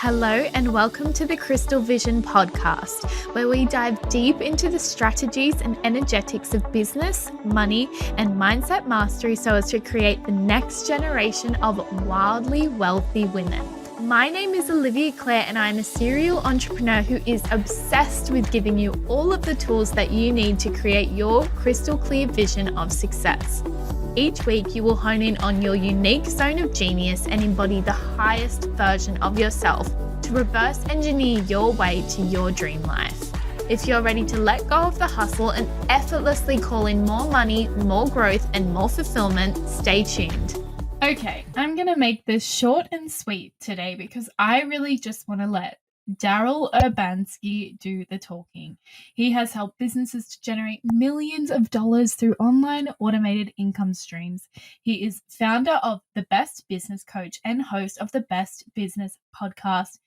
Hello and welcome to the Crystal Vision podcast, where we dive deep into the strategies and energetics of business, money, and mindset mastery so as to create the next generation of wildly wealthy women. My name is Olivia Clare and I'm a serial entrepreneur who is obsessed with giving you all of the tools that you need to create your crystal clear vision of success. Each week, you will hone in on your unique zone of genius and embody the highest version of yourself to reverse engineer your way to your dream life. If you're ready to let go of the hustle and effortlessly call in more money, more growth, and more fulfillment, stay tuned. Okay, I'm going to make this short and sweet today because I really just want to let Daryl Urbanski do the talking. He has helped businesses to generate millions of dollars through online automated income streams. He is founder of The Best Business Coach and host of the Best Business Podcast,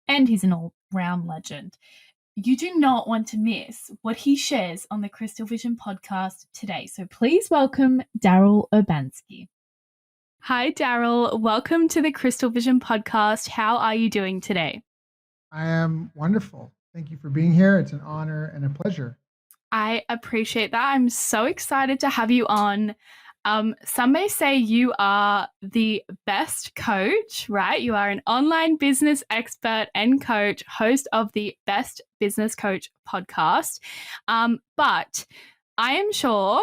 and he's an all-round legend. You do not want to miss what he shares on the Crystal Vision podcast today. So please welcome Daryl Urbanski. Hi, Daryl. Welcome to the Crystal Vision podcast. How are you doing today? I am wonderful. Thank you for being here. It's an honor and a pleasure. I appreciate that. I'm so excited to have you on. Some may say you are the best coach, right? You are an online business expert and coach, host of the Best Business Coach podcast. But I am sure,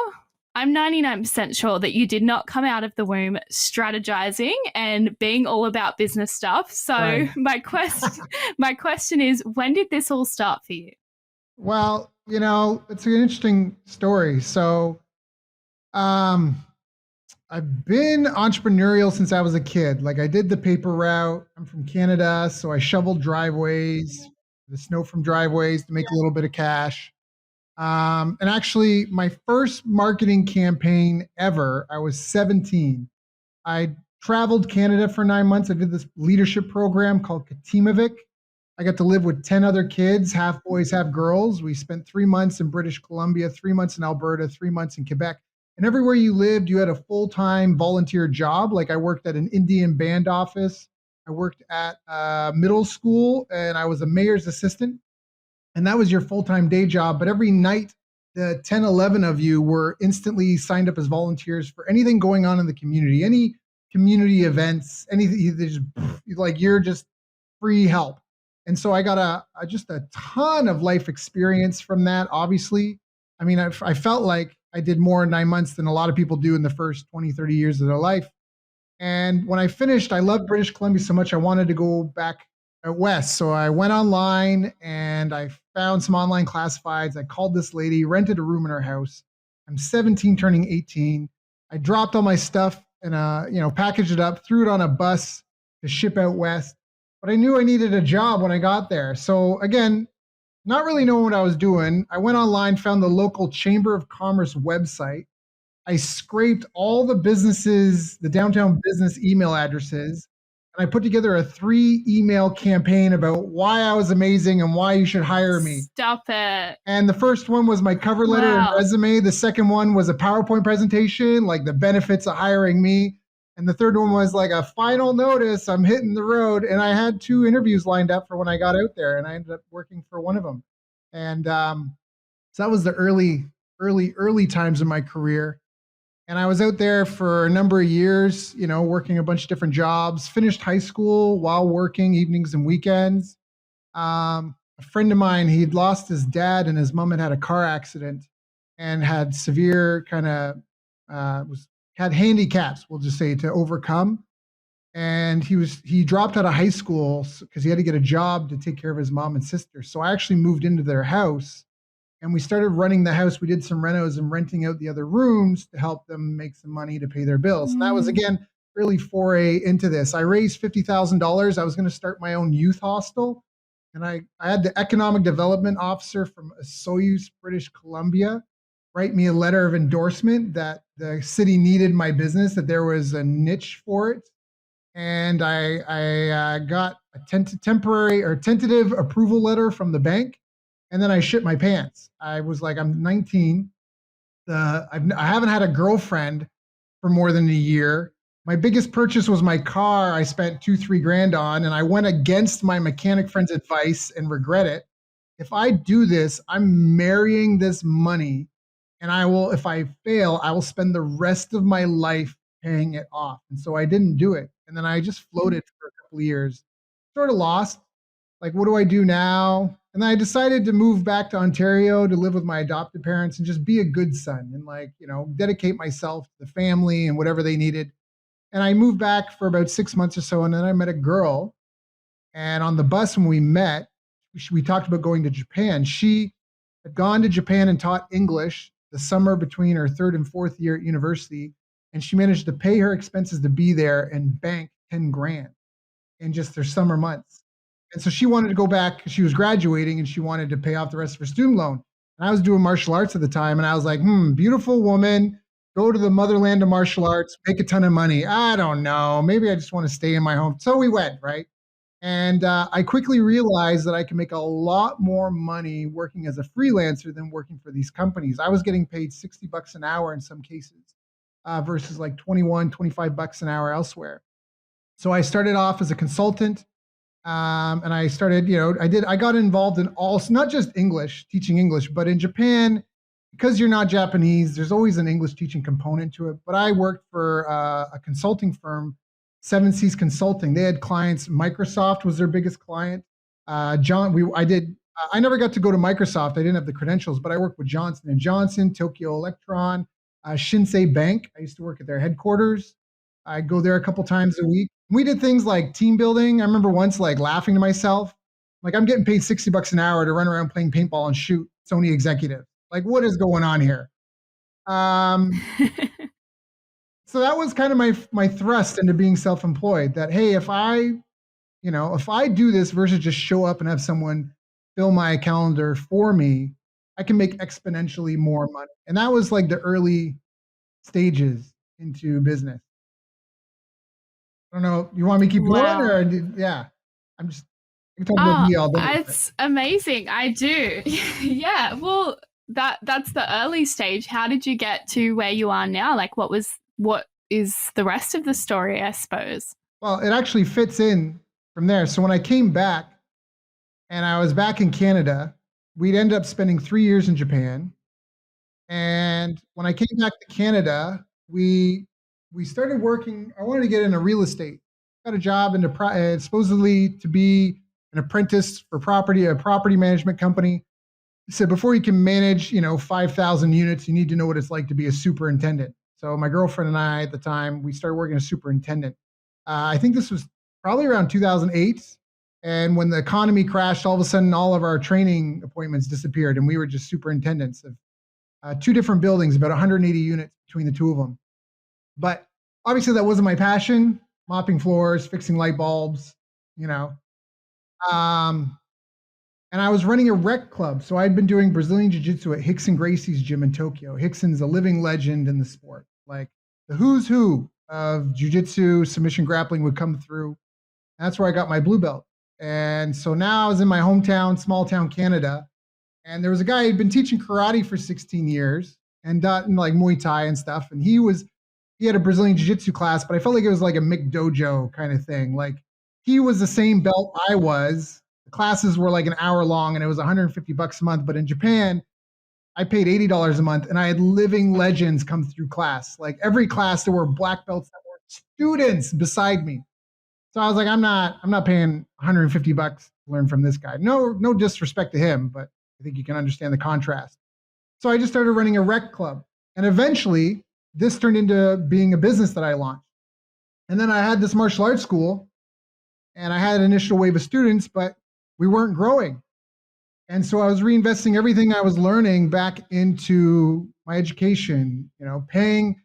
I'm 99% sure that you did not come out of the womb strategizing and being all about business stuff. So right. my question is, when did this all start for you? Well, it's an interesting story. So I've been entrepreneurial since I was a kid. Like I did the paper route. I'm from Canada, so I shoveled driveways, the snow from driveways to make a little bit of cash. And actually, my first marketing campaign ever, I was 17. I traveled Canada for 9 months. I did this leadership program called Katimovic. I got to live with 10 other kids, half boys, half girls. We spent 3 months in British Columbia, 3 months in Alberta, 3 months in Quebec. And everywhere you lived, you had a full-time volunteer job. Like I worked at an Indian band office. I worked at a middle school, and I was a mayor's assistant. And that was your full-time day job. But every night, the 10, 11 of you were instantly signed up as volunteers for anything going on in the community, any community events, anything, you're just free help. And so I got just a ton of life experience from that, obviously. I mean, I felt like I did more in 9 months than a lot of people do in the first 20, 30 years of their life. And when I finished, I loved British Columbia so much, I wanted to go back out west. So I went online and I found some online classifieds. I called this lady, rented a room in her house. I'm 17, turning 18. I dropped all my stuff and packaged it up, threw it on a bus to ship out west. But I knew I needed a job when I got there. So again, not really knowing what I was doing, I went online, found the local Chamber of Commerce website. I scraped all the businesses, the downtown business email addresses, and I put together a 3 email campaign about why I was amazing and why you should hire me. Stop it. And the first one was my cover letter and resume. The second one was a PowerPoint presentation, like the benefits of hiring me. And the third one was like a final notice, I'm hitting the road. And I had 2 interviews lined up for when I got out there, and I ended up working for one of them. And so that was the early times of my career. And I was out there for a number of years, working a bunch of different jobs, finished high school while working evenings and weekends. A friend of mine, he'd lost his dad and his mom had a car accident and had severe had handicaps, we'll just say, to overcome. And he dropped out of high school because he had to get a job to take care of his mom and sister. So I actually moved into their house. And we started running the house. We did some renos and renting out the other rooms to help them make some money to pay their bills. And that was, again, really foray into this. I raised $50,000. I was going to start my own youth hostel. And I had the economic development officer from Soyuz, British Columbia, write me a letter of endorsement that the city needed my business, that there was a niche for it. And I got a tentative approval letter from the bank. And then I shit my pants. I was like, I'm 19. I haven't had a girlfriend for more than a year. My biggest purchase was my car. I spent 2, 3 grand on, and I went against my mechanic friend's advice and regret it. If I do this, I'm marrying this money, and I will, if I fail, I will spend the rest of my life paying it off. And so I didn't do it. And then I just floated for a couple of years, sort of lost. Like, what do I do now? And then I decided to move back to Ontario to live with my adopted parents and just be a good son and, like, dedicate myself to the family and whatever they needed. And I moved back for about 6 months or so. And then I met a girl. And on the bus, when we met, we talked about going to Japan. She had gone to Japan and taught English the summer between her third and fourth year at university. And she managed to pay her expenses to be there and bank 10 grand in just their summer months. And so she wanted to go back because she was graduating and she wanted to pay off the rest of her student loan. And I was doing martial arts at the time. And I was like, beautiful woman, go to the motherland of martial arts, make a ton of money. I don't know. Maybe I just want to stay in my home. So we went, right? And I quickly realized that I can make a lot more money working as a freelancer than working for these companies. I was getting paid $60 an hour in some cases versus like 21, $25 an hour elsewhere. So I started off as a consultant, and I started, I got involved in all, not just English, teaching English, but in Japan, because you're not Japanese, there's always an English teaching component to it. But I worked for a consulting firm, Seven Seas Consulting. They had clients. Microsoft was their biggest client. I never got to go to Microsoft. I didn't have the credentials, but I worked with Johnson and Johnson, Tokyo Electron, Shinsei Bank. I used to work at their headquarters. I'd go there a couple times a week. We did things like team building. I remember once like laughing to myself, like, I'm getting paid $60 an hour to run around playing paintball and shoot Sony executives. Like, what is going on here? So that was kind of my thrust into being self-employed. That, hey, if I do this versus just show up and have someone fill my calendar for me, I can make exponentially more money. And that was like the early stages into business. I don't know. You want me to keep going, Wow. or yeah? I'm just I can talk about me all day. It's amazing. I do. Yeah. Well, that's the early stage. How did you get to where you are now? Like, what is the rest of the story, I suppose? Well, it actually fits in from there. So when I came back and I was back in Canada, we'd end up spending 3 years in Japan. And when I came back to Canada, we started working. I wanted to get into real estate. Got a job supposedly to be an apprentice for a property management company. He said, before you can manage, 5,000 units, you need to know what it's like to be a superintendent. So my girlfriend and I at the time, we started working as superintendent. I think this was probably around 2008. And when the economy crashed, all of a sudden, all of our training appointments disappeared, and we were just superintendents of two different buildings, about 180 units between the two of them. But obviously, that wasn't my passion. Mopping floors, fixing light bulbs, you know. And I was running a rec club. So I'd been doing Brazilian Jiu-Jitsu at Rickson Gracie's gym in Tokyo. Rickson's a living legend in the sport. Like, the who's who of Jiu-Jitsu, submission grappling would come through. That's where I got my blue belt. And so now I was in my hometown, small town Canada. And there was a guy who'd been teaching karate for 16 years and done like Muay Thai and stuff. And he had a Brazilian Jiu-Jitsu class, but I felt like it was like a McDojo kind of thing. Like, he was the same belt I was. The classes were like an hour long and it was $150 a month. But in Japan, I paid $80 a month and I had living legends come through class. Like, every class, there were black belts that were students beside me. So I was like, I'm not paying $150 to learn from this guy. No disrespect to him, but I think you can understand the contrast. So I just started running a rec club. And eventually, this turned into being a business that I launched. And then I had this martial arts school, and I had an initial wave of students, but we weren't growing. And so I was reinvesting everything I was learning back into my education, paying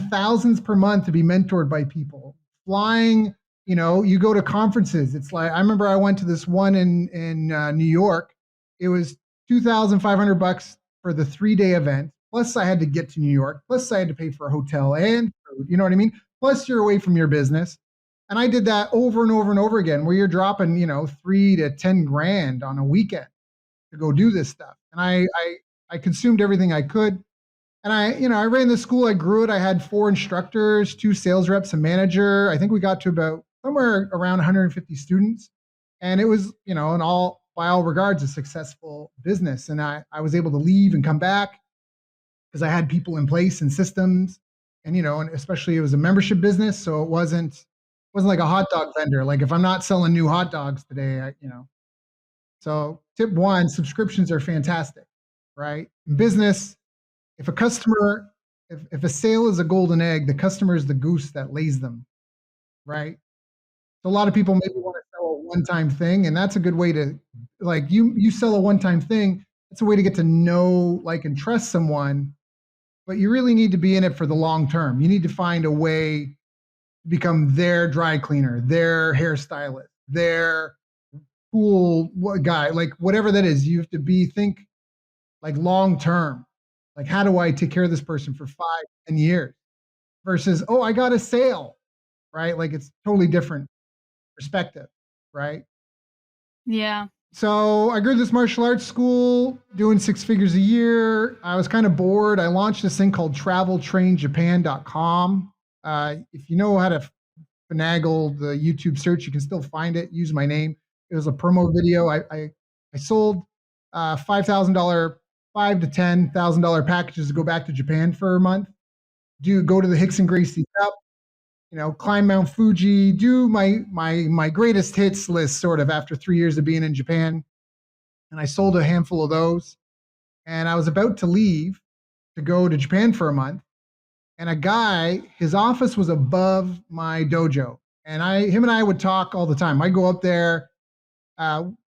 thousands per month to be mentored by people, flying. You go to conferences. It's like, I remember I went to this one in New York. It was $2,500 for the 3-day event. Plus I had to get to New York. Plus I had to pay for a hotel and food. You know what I mean? Plus you're away from your business. And I did that over and over and over again, where you're dropping, 3 to 10 grand on a weekend to go do this stuff. And I consumed everything I could. And I ran the school. I grew it. I had 4 instructors, 2 sales reps, a manager. I think we got to about somewhere around 150 students. And it was, in all, by all regards, a successful business. And I was able to leave and come back because I had people in place and systems. And especially it was a membership business. So it wasn't like a hot dog vendor. Like if I'm not selling new hot dogs today, So tip one, subscriptions are fantastic, right? In business, if a customer, if a sale is a golden egg, the customer is the goose that lays them, right? So a lot of people maybe want to sell a one-time thing, and that's a good way to, like, you sell a one-time thing. It's a way to get to know, like, and trust someone, but you really need to be in it for the long term. You need to find a way to become their dry cleaner, their hairstylist, their pool guy, like whatever that is. You have to think like long term. Like, how do I take care of this person for 5, 10 years versus, oh, I got a sale, right? Like it's totally different perspective, right? Yeah. So I grew this martial arts school doing 6 figures a year. I was kind of bored. I launched this thing called traveltrainjapan.com. If you know how to finagle the YouTube search, you can still find it. Use my name. It was a promo video. I sold $5,000, $5,000 to $10,000 packages to go back to Japan for a month. Go to the Hicks and Gracie Cup, climb Mount Fuji, do my greatest hits list sort of after 3 years of being in Japan. And I sold a handful of those. And I was about to leave to go to Japan for a month. And a guy, his office was above my dojo. And him and I would talk all the time. I go up there.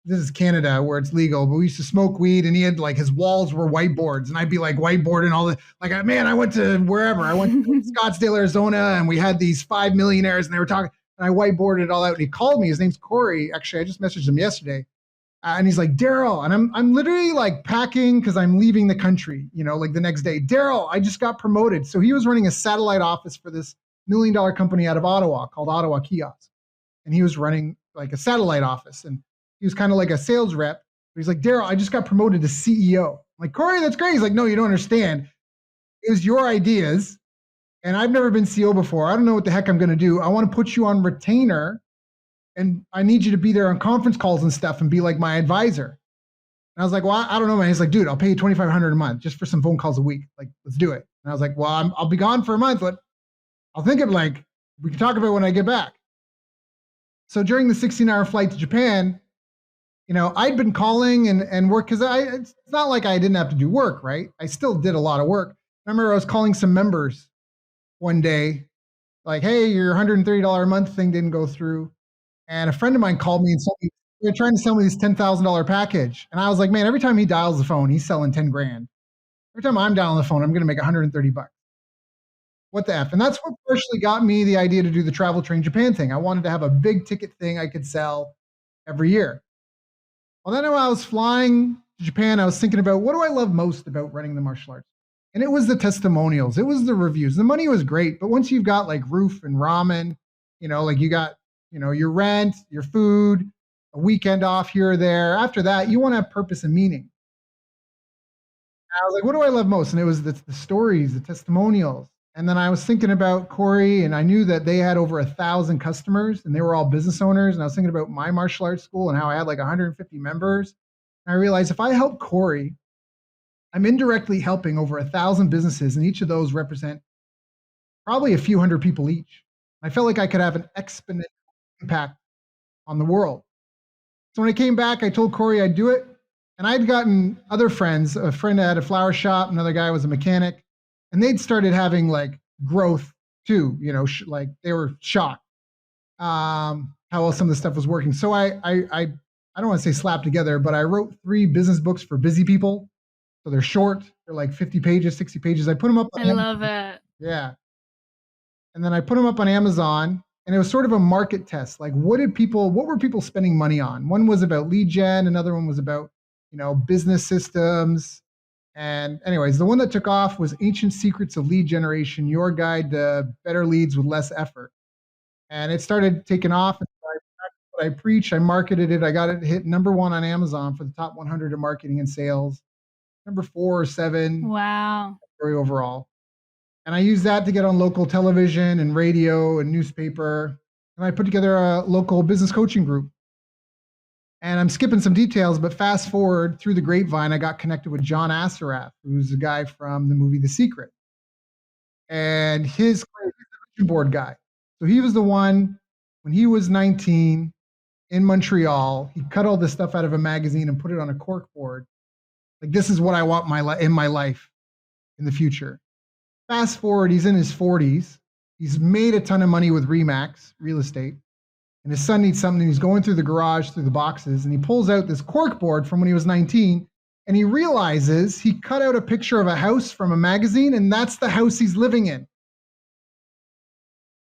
This is Canada where it's legal, but we used to smoke weed, and he had like his walls were whiteboards, and I'd be like whiteboarding all the like, man, I went to wherever. I went to Scottsdale, Arizona, and we had these 5 millionaires, and they were talking, and I whiteboarded it all out. And he called me. His name's Corey. Actually, I just messaged him yesterday, and he's like, Daryl, and I'm literally like packing because I'm leaving the country, like the next day. Daryl, I just got promoted. So he was running a satellite office for this $1 million company out of Ottawa called Ottawa Kiosk, and he was running like a satellite office, and he was kind of like a sales rep. He's like, Daryl, I just got promoted to CEO. I'm like, Corey, that's great. He's like, no, you don't understand. It was your ideas, and I've never been CEO before. I don't know what the heck I'm going to do. I want to put you on retainer, and I need you to be there on conference calls and stuff and be like my advisor. And I was like, well, I don't know, man. He's like, dude, I'll pay you $2,500 a month just for some phone calls a week. Like, let's do it. And I was like, well, I'll be gone for a month, but I'll think of like, we can talk about it when I get back. So during the 16-hour flight to Japan, I'd been calling and work because it's not like I didn't have to do work, right? I still did a lot of work. I remember I was calling some members one day, like, hey, your $130 a month thing didn't go through. And a friend of mine called me and told me they're trying to sell me this $10,000 package. And I was like, man, every time he dials the phone, he's selling 10 grand. Every time I'm dialing the phone, I'm going to make 130 bucks. What the F? And that's what partially got me the idea to do the Travel Train Japan thing. I wanted to have a big ticket thing I could sell every year. Well, then when I was flying to Japan, I was thinking about what do I love most about running the martial arts? And it was the testimonials. It was the reviews. The money was great, but once you've got like roof and ramen, like you got, your rent, your food, a weekend off here or there. After that, you want to have purpose and meaning. And I was like, what do I love most? And it was the stories, the testimonials. And then I was thinking about Corey, and I knew that they had over 1,000 customers, and they were all business owners. And I was thinking about my martial arts school and how I had like 150 members. And I realized if I help Corey, I'm indirectly helping over 1,000 businesses, and each of those represent probably a few hundred people each. I felt like I could have an exponential impact on the world. So when I came back, I told Corey I'd do it. And I'd gotten other friends, a friend that had a flower shop, another guy was a mechanic, and they'd started having like growth too, like they were shocked how well some of the stuff was working. So I don't want to say slap together, but I wrote 3 business books for busy people. So they're short. They're like 50 pages, 60 pages. I put them up on I love it. Yeah. And then I put them up on Amazon, and it was sort of a market test. Like what were people spending money on? One was about lead gen. Another one was about, business systems. And anyways, the one that took off was Ancient Secrets of Lead Generation, Your Guide to Better Leads with Less Effort. And it started taking off. And I preached, I marketed it. I got it hit #1 on Amazon for the top 100 of marketing and sales. number 4 or 7 Wow. overall. And I used that to get on local television and radio and newspaper. And I put together a local business coaching group. And I'm skipping some details, but fast forward through the grapevine, I got connected with John Assaraf, who's the guy from the movie The Secret. And he's the vision board guy. So he was the one, when he was 19 in Montreal, he cut all this stuff out of a magazine and put it on a cork board. Like, this is what I want in my life in the future. Fast forward, he's in his 40s. He's made a ton of money with Remax real estate. And his son needs something. He's going through the garage, through the boxes, and he pulls out this cork board from when he was 19. And he realizes he cut out a picture of a house from a magazine, and that's the house he's living in.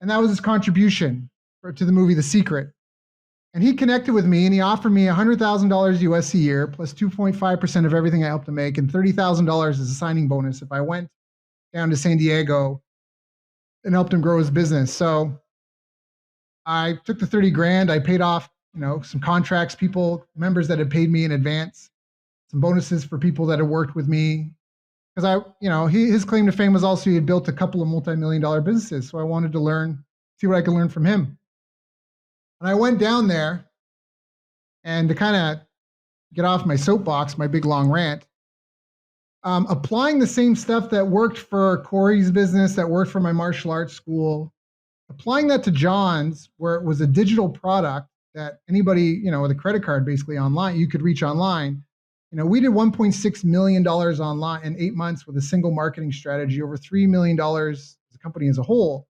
And that was his contribution to the movie The Secret. And he connected with me, and he offered me $100,000 US a year, plus 2.5% of everything I helped him make, and $30,000 as a signing bonus if I went down to San Diego and helped him grow his business. So I took the 30 grand. I paid off, some contracts, members that had paid me in advance, some bonuses for people that had worked with me. Because his claim to fame was also he had built a couple of multi-million-dollar businesses. So I wanted to see what I could learn from him. And I went down there, and to kind of get off my soapbox, my big long rant, applying the same stuff that worked for Corey's business, that worked for my martial arts school, applying that to John's, where it was a digital product that anybody, with a credit card basically online, you could reach online. We did $1.6 million online in 8 months with a single marketing strategy, over $3 million as a company as a whole.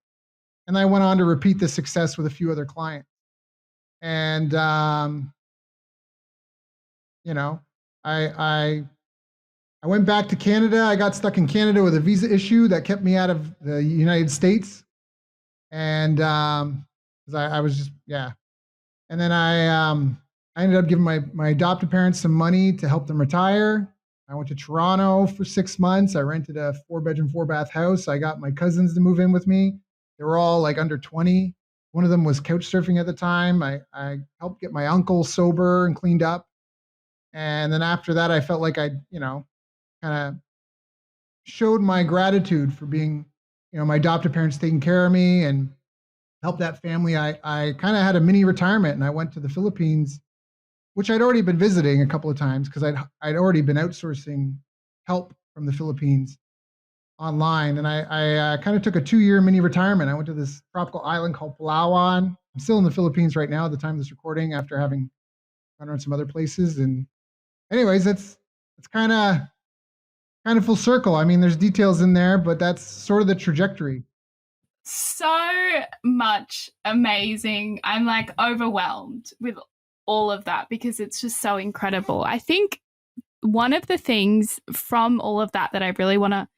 And I went on to repeat the success with a few other clients. And, I went back to Canada. I got stuck in Canada with a visa issue that kept me out of the United States. And I was just, yeah. And then I ended up giving my adopted parents some money to help them retire. I went to Toronto for 6 months. I rented a 4-bedroom, 4-bath house. I got my cousins to move in with me. They were all like under 20. One of them was couch surfing at the time. I helped get my uncle sober and cleaned up. And then after that, I felt like I, kind of showed my gratitude for being, my adopted parents taking care of me and helped that family. I kind of had a mini retirement, and I went to the Philippines, which I'd already been visiting a couple of times because I'd already been outsourcing help from the Philippines online. And I kind of took a 2-year mini retirement. I went to this tropical island called Palawan. I'm still in the Philippines right now at the time of this recording, after having gone around some other places. And anyways, it's kind of full circle. I mean, there's details in there, but that's sort of the trajectory. So much amazing. I'm like overwhelmed with all of that because it's just so incredible. I think one of the things from all of that I really want to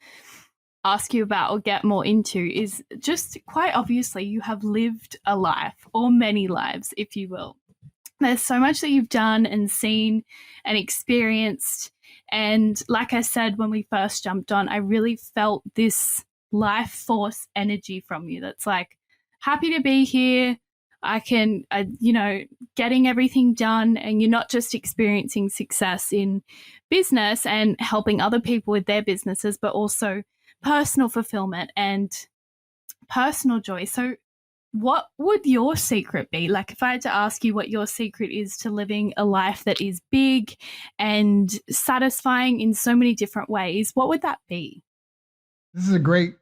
ask you about or get more into is just quite obviously you have lived a life, or many lives, if you will. There's so much that you've done and seen and experienced. And like I said, when we first jumped on, I really felt this life force energy from you that's like, happy to be here. I can, getting everything done. And you're not just experiencing success in business and helping other people with their businesses, but also personal fulfillment and personal joy. So what would your secret be? Like, if I had to ask you what your secret is to living a life that is big and satisfying in so many different ways, what would that be? This is a great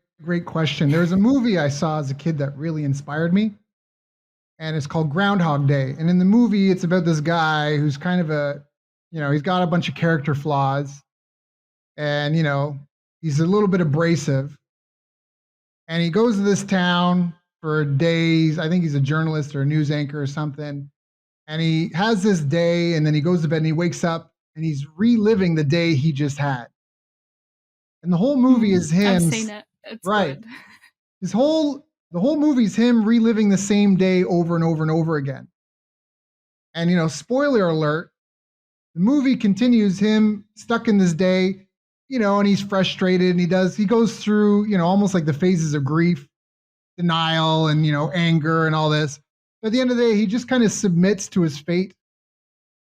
question. There's a movie I saw as a kid that really inspired me, and it's called Groundhog Day. And in the movie, it's about this guy who's kind of he's got a bunch of character flaws, and, he's a little bit abrasive. And he goes to this town for days. I think he's a journalist or a news anchor or something. And he has this day, and then he goes to bed and he wakes up and he's reliving the day he just had. And the whole movie is him. I've seen it. It's right. Good. The whole movie is him reliving the same day over and over and over again. And, spoiler alert, the movie continues him stuck in this day, and he's frustrated, and he goes through, almost like the phases of grief, denial, and, anger and all this. But at the end of the day, he just kind of submits to his fate.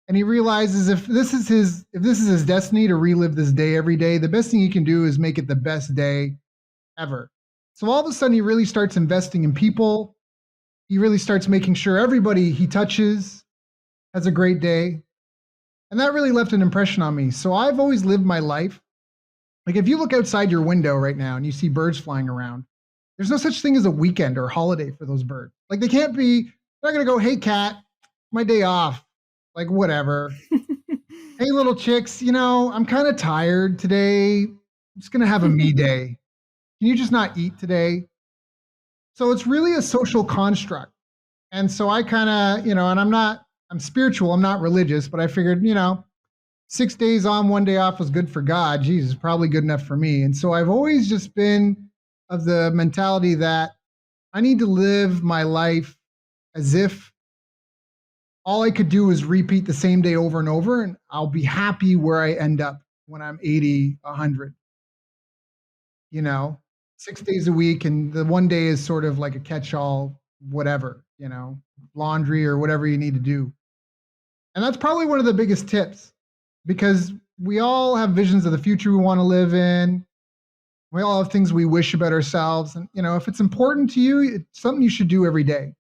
And he realizes if this is his destiny to relive this day every day, the best thing he can do is make it the best day ever. So all of a sudden he really starts investing in people. He really starts making sure everybody he touches has a great day. And that really left an impression on me. So I've always lived my life. Like if you look outside your window right now and you see birds flying around, there's no such thing as a weekend or holiday for those birds. Like they can't be, they're not going to go, hey, cat, my day off. Like whatever. Hey, little chicks, I'm kind of tired today. I'm just going to have a me day. Can you just not eat today? So it's really a social construct. And so I kind of, and I'm spiritual, I'm not religious, but I figured, 6 days on, 1 day off was good for God. Jesus, probably good enough for me. And so I've always just been of the mentality that I need to live my life as if all I could do is repeat the same day over and over, and I'll be happy where I end up when I'm 80, 100. 6 days a week, and the 1 day is sort of like a catch-all, whatever, laundry or whatever you need to do. And that's probably one of the biggest tips, because we all have visions of the future we want to live in. We all have things we wish about ourselves. And, if it's important to you, it's something you should do every day.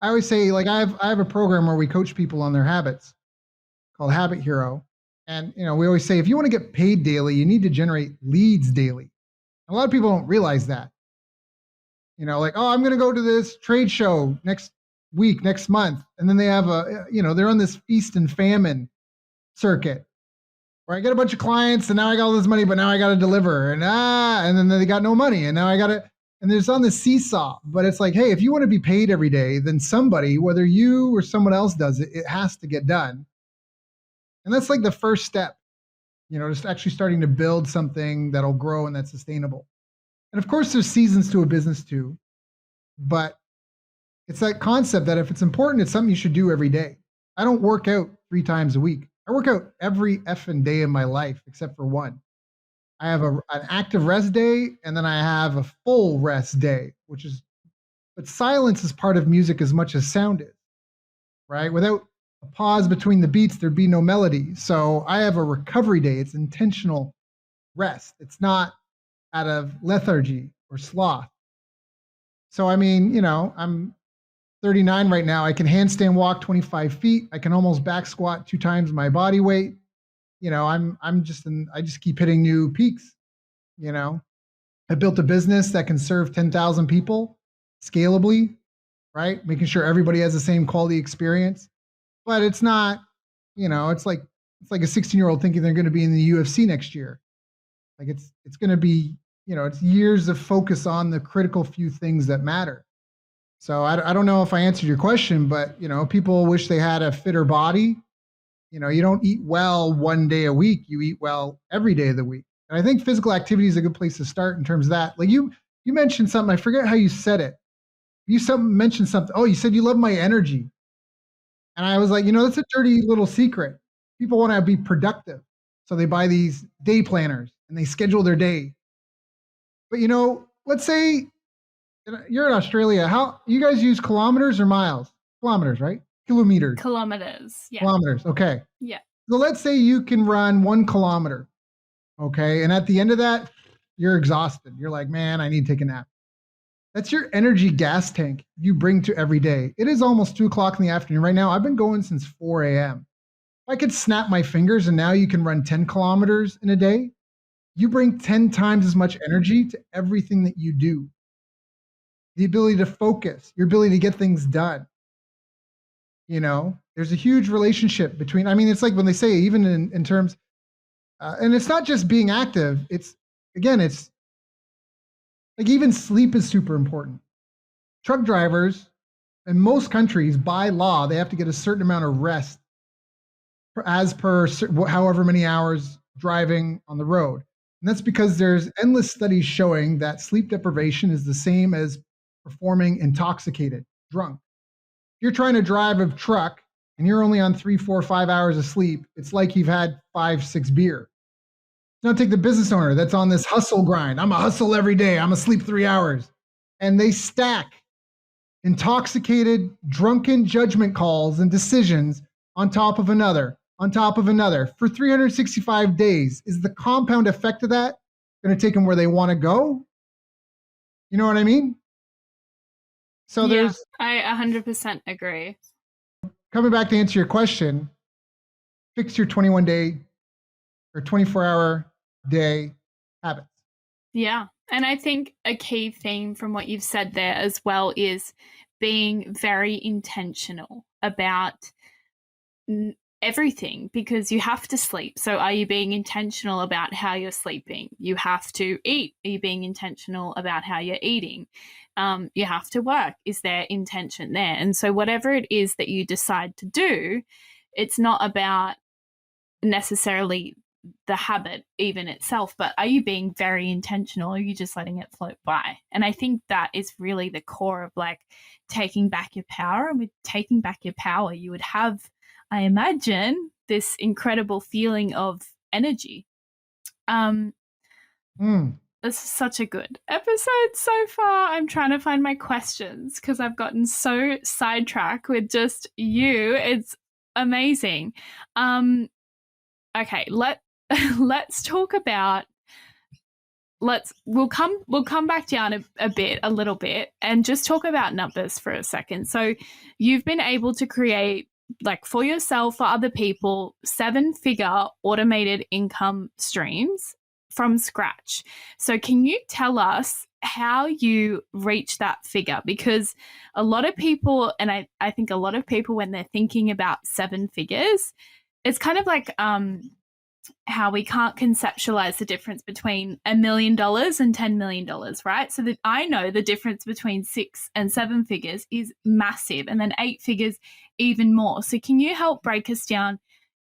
I always say, like, I have a program where we coach people on their habits called Habit Hero. And, we always say, if you want to get paid daily, you need to generate leads daily. A lot of people don't realize that. Like, oh, I'm going to go to this trade show next week, next month. And then they have they're on this feast and famine circuit where I get a bunch of clients and now I got all this money, but now I got to deliver and then they got no money and now I got to, and there's on this seesaw. But it's like, hey, if you want to be paid every day, then somebody, whether you or someone else does it, it has to get done. And that's like the first step, just actually starting to build something that'll grow and that's sustainable. And of course, there's seasons to a business too, but it's that concept that if it's important, it's something you should do every day. I don't work out 3 times a week. I work out every effing day of my life except for one. I have an active rest day, and then I have a full rest day, but silence is part of music as much as sound is, right? Without a pause between the beats, there'd be no melody. So I have a recovery day. It's intentional rest. It's not out of lethargy or sloth. So, I'm 39 right now. I can handstand walk 25 feet. I can almost back squat 2 times my body weight. I just keep hitting new peaks. I built a business that can serve 10,000 people scalably, right? Making sure everybody has the same quality experience. But it's not, it's like a 16-year-old thinking they're going to be in the UFC next year. Like it's going to be, it's years of focus on the critical few things that matter. So I don't know if I answered your question, but people wish they had a fitter body. You don't eat well 1 day a week. You eat well every day of the week. And I think physical activity is a good place to start in terms of that. Like you mentioned something. I forget how you said it. You mentioned something. Oh, you said you love my energy. And I was like, that's a dirty little secret. People want to be productive. So they buy these day planners and they schedule their day. But, let's say you're in Australia. How you guys use kilometers or miles? Kilometers, right? Kilometers. Kilometers. Yeah. Kilometers. Okay. Yeah. So let's say you can run 1 kilometer. Okay. And at the end of that, you're exhausted. You're like, man, I need to take a nap. That's your energy gas tank you bring to every day. It is almost 2:00 in the afternoon right now. I've been going since 4 a.m. If I could snap my fingers and now you can run 10 kilometers in a day, you bring 10 times as much energy to everything that you do. The ability to focus, your ability to get things done. There's a huge relationship between, it's like when they say, even in terms, and it's not just being active. It's like even sleep is super important. Truck drivers in most countries, by law, they have to get a certain amount of rest as per however many hours driving on the road. And that's because there's endless studies showing that sleep deprivation is the same as performing intoxicated, drunk. If you're trying to drive a truck and you're only on 3, 4, 5 hours of sleep, it's like you've had 5, 6 beer. Now take the business owner that's on this hustle grind. I'm a hustle every day. I'm a sleep 3 hours. And they stack intoxicated, drunken judgment calls and decisions on top of another, on top of another for 365 days. Is the compound effect of that going to take them where they want to go? You know what I mean? So Yeah, there's, I 100% agree. coming back to answer your question, fix your 21-day or 24-hour day habits. Yeah. And I think a key theme from what you've said there as well is being very intentional about everything, because you have to sleep. So are you being intentional about how you're sleeping? You have to eat. Are you being intentional about how you're eating? You have to work. Is there intention there? And so whatever it is that you decide to do, it's not about necessarily the habit even itself, but are you being very intentional, or are you just letting it float by? And I think that is really the core of like taking back your power. And with taking back your power, you would have, I imagine, this incredible feeling of energy. This is such a good episode so far. I'm trying to find my questions because I've gotten so sidetracked with just you. It's amazing. Okay, let's talk about we'll come back down a little bit and just talk about numbers for a second. So you've been able to create, like, for yourself, for other people, 7-figure automated income streams from scratch. So can you tell us how you reach that figure? Because a lot of people, and I think a lot of people, when they're thinking about 7 figures, it's kind of like how we can't conceptualize the difference between $1 million and $10 million, right? So that I know the difference between 6 and 7 figures is massive, and then 8 figures even more. So can you help break us down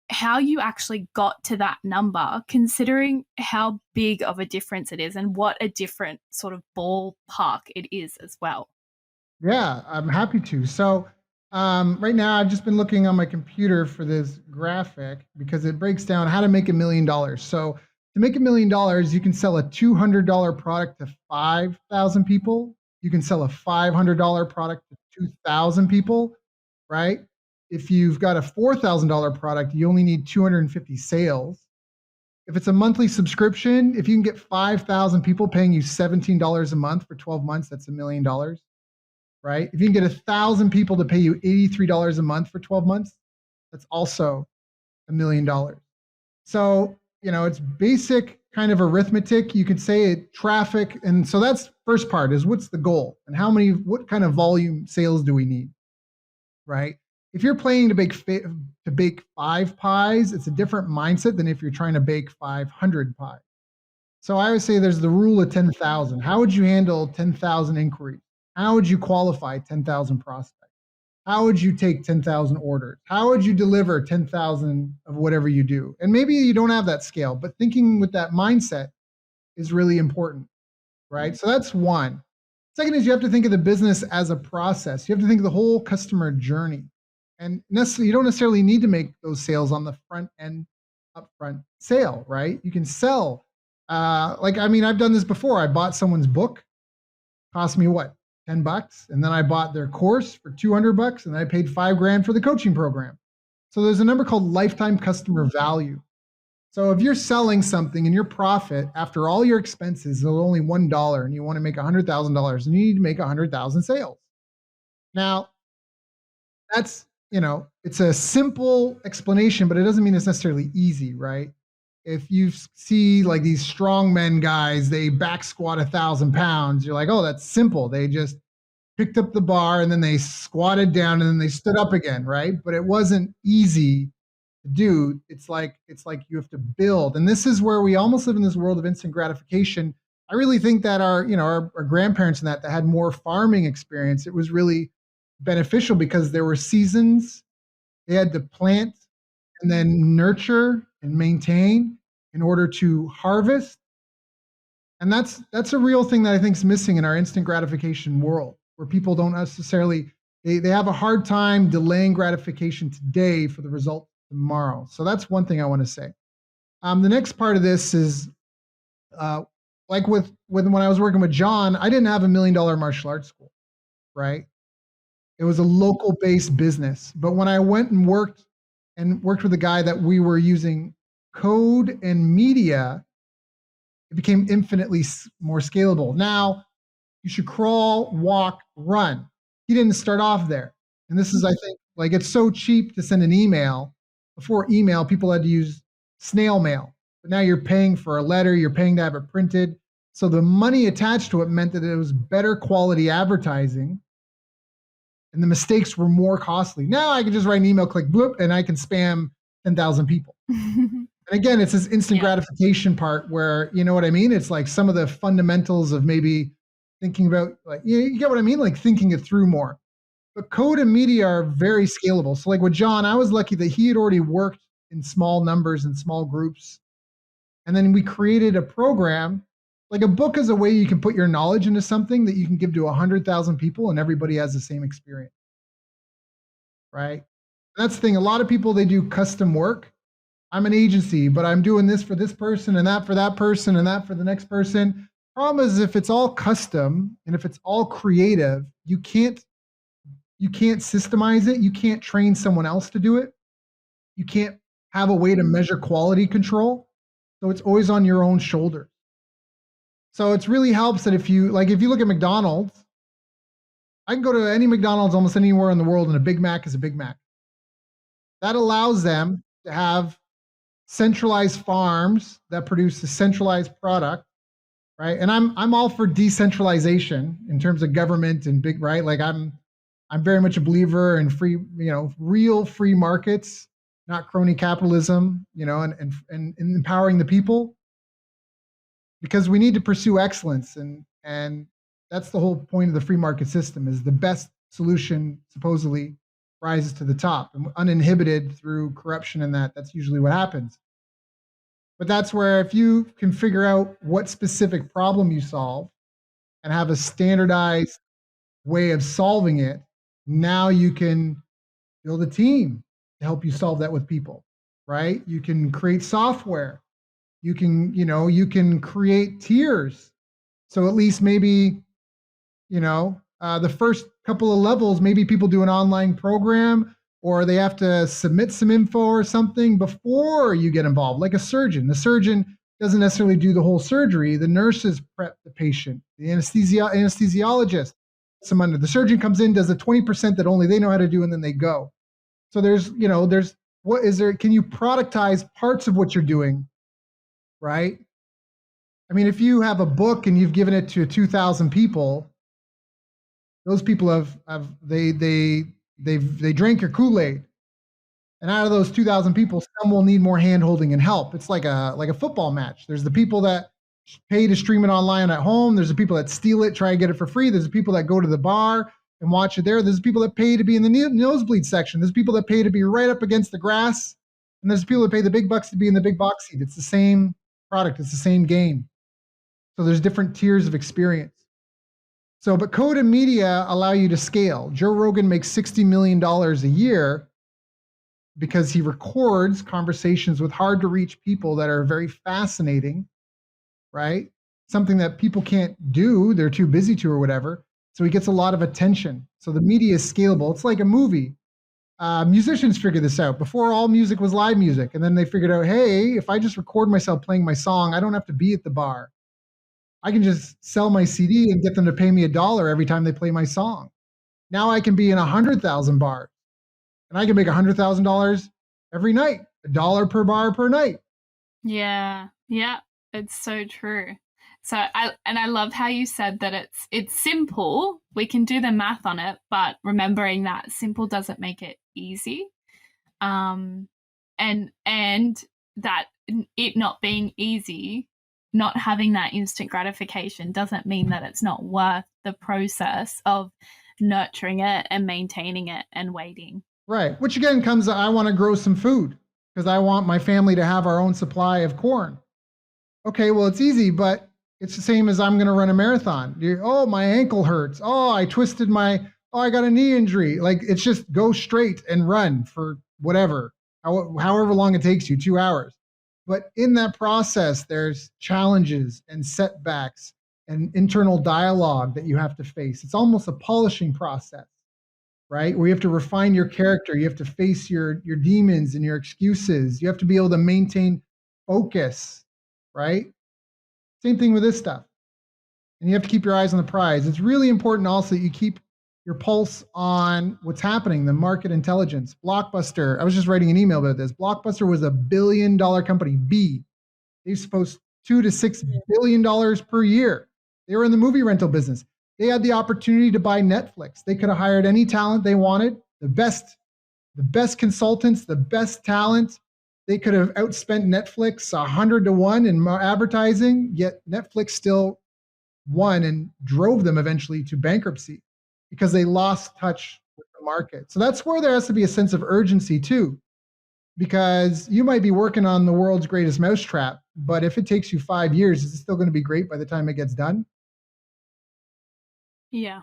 how you actually got to that number, considering how big of a difference it is and what a different sort of ballpark it is as well? Yeah, I'm happy to. So right now, I've just been looking on my computer for this graphic because it breaks down how to make $1 million. So to make $1 million, you can sell a $200 product to 5,000 people. You can sell a $500 product to 2,000 people, right? If you've got a $4,000 product, you only need 250 sales. If it's a monthly subscription, if you can get 5,000 people paying you $17 a month for 12 months, that's $1 million, right? If you can get 1,000 people to pay you $83 a month for 12 months, that's also $1 million. So, it's basic kind of arithmetic. You could say it, traffic. And so that's first part is what's the goal and what kind of volume sales do we need, right? If you're planning to bake 5 pies, it's a different mindset than if you're trying to bake 500 pies. So I always say there's the rule of 10,000. How would you handle 10,000 inquiries? How would you qualify 10,000 prospects? How would you take 10,000 orders? How would you deliver 10,000 of whatever you do? And maybe you don't have that scale, but thinking with that mindset is really important, right? So that's one. Second is you have to think of the business as a process. You have to think of the whole customer journey. And you don't necessarily need to make those sales on the front end, upfront sale, right? You can sell. I've done this before. I bought someone's book, cost me what? $10, and then I bought their course for $200, and I paid $5,000 for the coaching program. So there's a number called lifetime customer value. So if you're selling something and your profit after all your expenses is only $1, and you want to make $100,000, and you need to make 100,000 sales. Now, that's it's a simple explanation, but it doesn't mean it's necessarily easy, right? If you see like these strongmen guys, they back squat 1,000 pounds, you're like, oh, that's simple. They just picked up the bar and then they squatted down and then they stood up again, right? But it wasn't easy to do. It's like you have to build. And this is where we almost live in this world of instant gratification. I really think that our grandparents and that had more farming experience, it was really beneficial because there were seasons. They had to plant and then nurture and maintain in order to harvest. And that's a real thing that I think is missing in our instant gratification world, where people don't necessarily, they have a hard time delaying gratification today for the result tomorrow. So that's one thing I want to say. The next part of this is like with when I was working with John, I didn't have $1 million martial arts school, right? It was a local based business. But when I went and worked and worked with a guy that we were using code and media, it became infinitely more scalable. Now you should crawl, walk, run. He didn't start off there. And this is, I think, like it's so cheap to send an email. Before email, people had to use snail mail. But now you're paying for a letter, you're paying to have it printed. So the money attached to it meant that it was better quality advertising and the mistakes were more costly. Now I can just write an email, click bloop, and I can spam 10,000 people. And again, it's this instant gratification part where, you know what I mean? It's like some of the fundamentals of maybe thinking about, like, you get what I mean? Like thinking it through more. But code and media are very scalable. So like with John, I was lucky that he had already worked in small numbers and small groups. And then we created a program. Like a book is a way you can put your knowledge into something that you can give to 100,000 people and everybody has the same experience, right? That's the thing. A lot of people, they do custom work. I'm an agency, but I'm doing this for this person and that for that person and that for the next person. Problem is, if it's all custom and if it's all creative, you can't systemize it. You can't train someone else to do it. You can't have a way to measure quality control. So it's always on your own shoulders. So it really helps that if you look at McDonald's, I can go to any McDonald's almost anywhere in the world and a Big Mac is a Big Mac. That allows them to have centralized farms that produce a centralized product, right? And I'm all for decentralization in terms of government and big, right? Like I'm very much a believer in free, real free markets, not crony capitalism, and empowering the people, because we need to pursue excellence, and that's the whole point of the free market system, is the best solution supposedly rises to the top and uninhibited through corruption, and that's usually what happens. But that's where if you can figure out what specific problem you solve and have a standardized way of solving it, now you can build a team to help you solve that with people, right? You can create software. You can create tiers. So at least maybe, the first couple of levels, maybe people do an online program or they have to submit some info or something before you get involved, like a surgeon. The surgeon doesn't necessarily do the whole surgery. The nurses prep the patient, the anesthesiologist. The surgeon comes in, does the 20% that only they know how to do, and then they go. So can you productize parts of what you're doing, right? I mean, if you have a book and you've given it to 2,000 people, those people they drank your Kool-Aid, and out of those 2,000 people, some will need more hand-holding and help. It's like a football match. There's the people that pay to stream it online at home. There's the people that steal it, try to get it for free. There's the people that go to the bar and watch it there. There's the people that pay to be in the nosebleed section. There's people that pay to be right up against the grass, and there's people that pay the big bucks to be in the big box seat. It's the same product. It's the same game. So there's different tiers of experience. But code and media allow you to scale. Joe Rogan makes $60 million a year because he records conversations with hard to reach people that are very fascinating, right? Something that people can't do, they're too busy to or whatever. So he gets a lot of attention. So the media is scalable. It's like a movie. Musicians figured this out. Before, all music was live music. And then they figured out, hey, if I just record myself playing my song, I don't have to be at the bar. I can just sell my CD and get them to pay me $1 every time they play my song. Now I can be in 100,000 bars, and I can make $100,000 every night, $1 per bar per night. Yeah, it's so true. So I love how you said that it's simple. We can do the math on it, but remembering that simple doesn't make it easy, and that it not being easy, not having that instant gratification doesn't mean that it's not worth the process of nurturing it and maintaining it and waiting. Right. Which again comes, I want to grow some food because I want my family to have our own supply of corn. Okay, well, it's easy, but it's the same as I'm going to run a marathon. Oh, my ankle hurts. Oh, I got a knee injury. Like, it's just go straight and run for whatever, however long it takes you, 2 hours. But in that process, there's challenges and setbacks and internal dialogue that you have to face. It's almost a polishing process, right? Where you have to refine your character, you have to face your demons and your excuses. You have to be able to maintain focus, right? Same thing with this stuff. And you have to keep your eyes on the prize. It's really important also that you keep your pulse on what's happening, the market intelligence. Blockbuster, I was just writing an email about this. Blockbuster was $1 billion company. They supposed $2 to $6 billion per year. They were in the movie rental business. They had the opportunity to buy Netflix. They could have hired any talent they wanted, the best consultants, the best talent. They could have outspent Netflix 100 to 1 in advertising, yet Netflix still won and drove them eventually to bankruptcy because they lost touch with the market. So that's where there has to be a sense of urgency too, because you might be working on the world's greatest mousetrap, but if it takes you 5 years, is it still going to be great by the time it gets done? Yeah.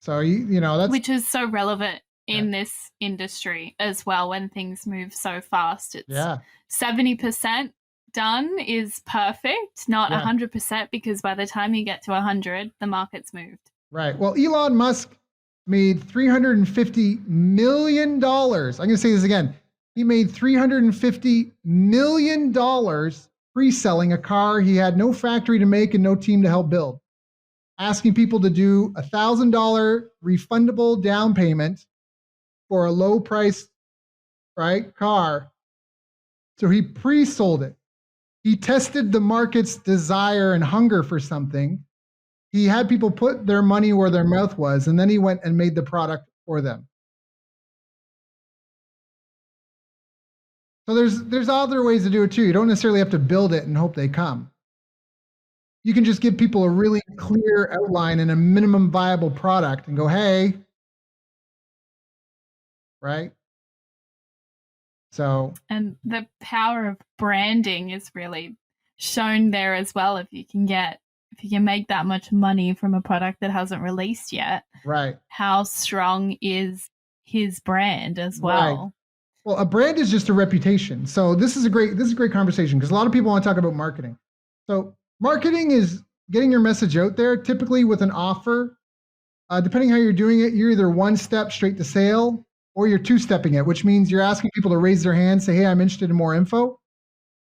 So you know that's which is so relevant in this industry as well when things move so fast. It's 70% done is perfect, not 100%, because by the time you get to 100, the market's moved. Right. Well, Elon Musk made $350 million. I'm going to say this again. He made $350 million pre-selling a car he had no factory to make and no team to help build, asking people to do $1,000 refundable down payment for a low price, car. So he pre-sold it. He tested the market's desire and hunger for something. He had people put their money where their mouth was, and then he went and made the product for them. So there's other ways to do it too. You don't necessarily have to build it and hope they come. You can just give people a really clear outline and a minimum viable product and go, hey, right? So, and the power of branding is really shown there as well. If you can make that much money from a product that hasn't released yet, right? How strong is his brand as well? Right. Well, a brand is just a reputation. So this is a great conversation because a lot of people want to talk about marketing. So marketing is getting your message out there, typically with an offer. Depending how you're doing it, you're either one step straight to sale or you're two-stepping it, which means you're asking people to raise their hand, say, hey, I'm interested in more info.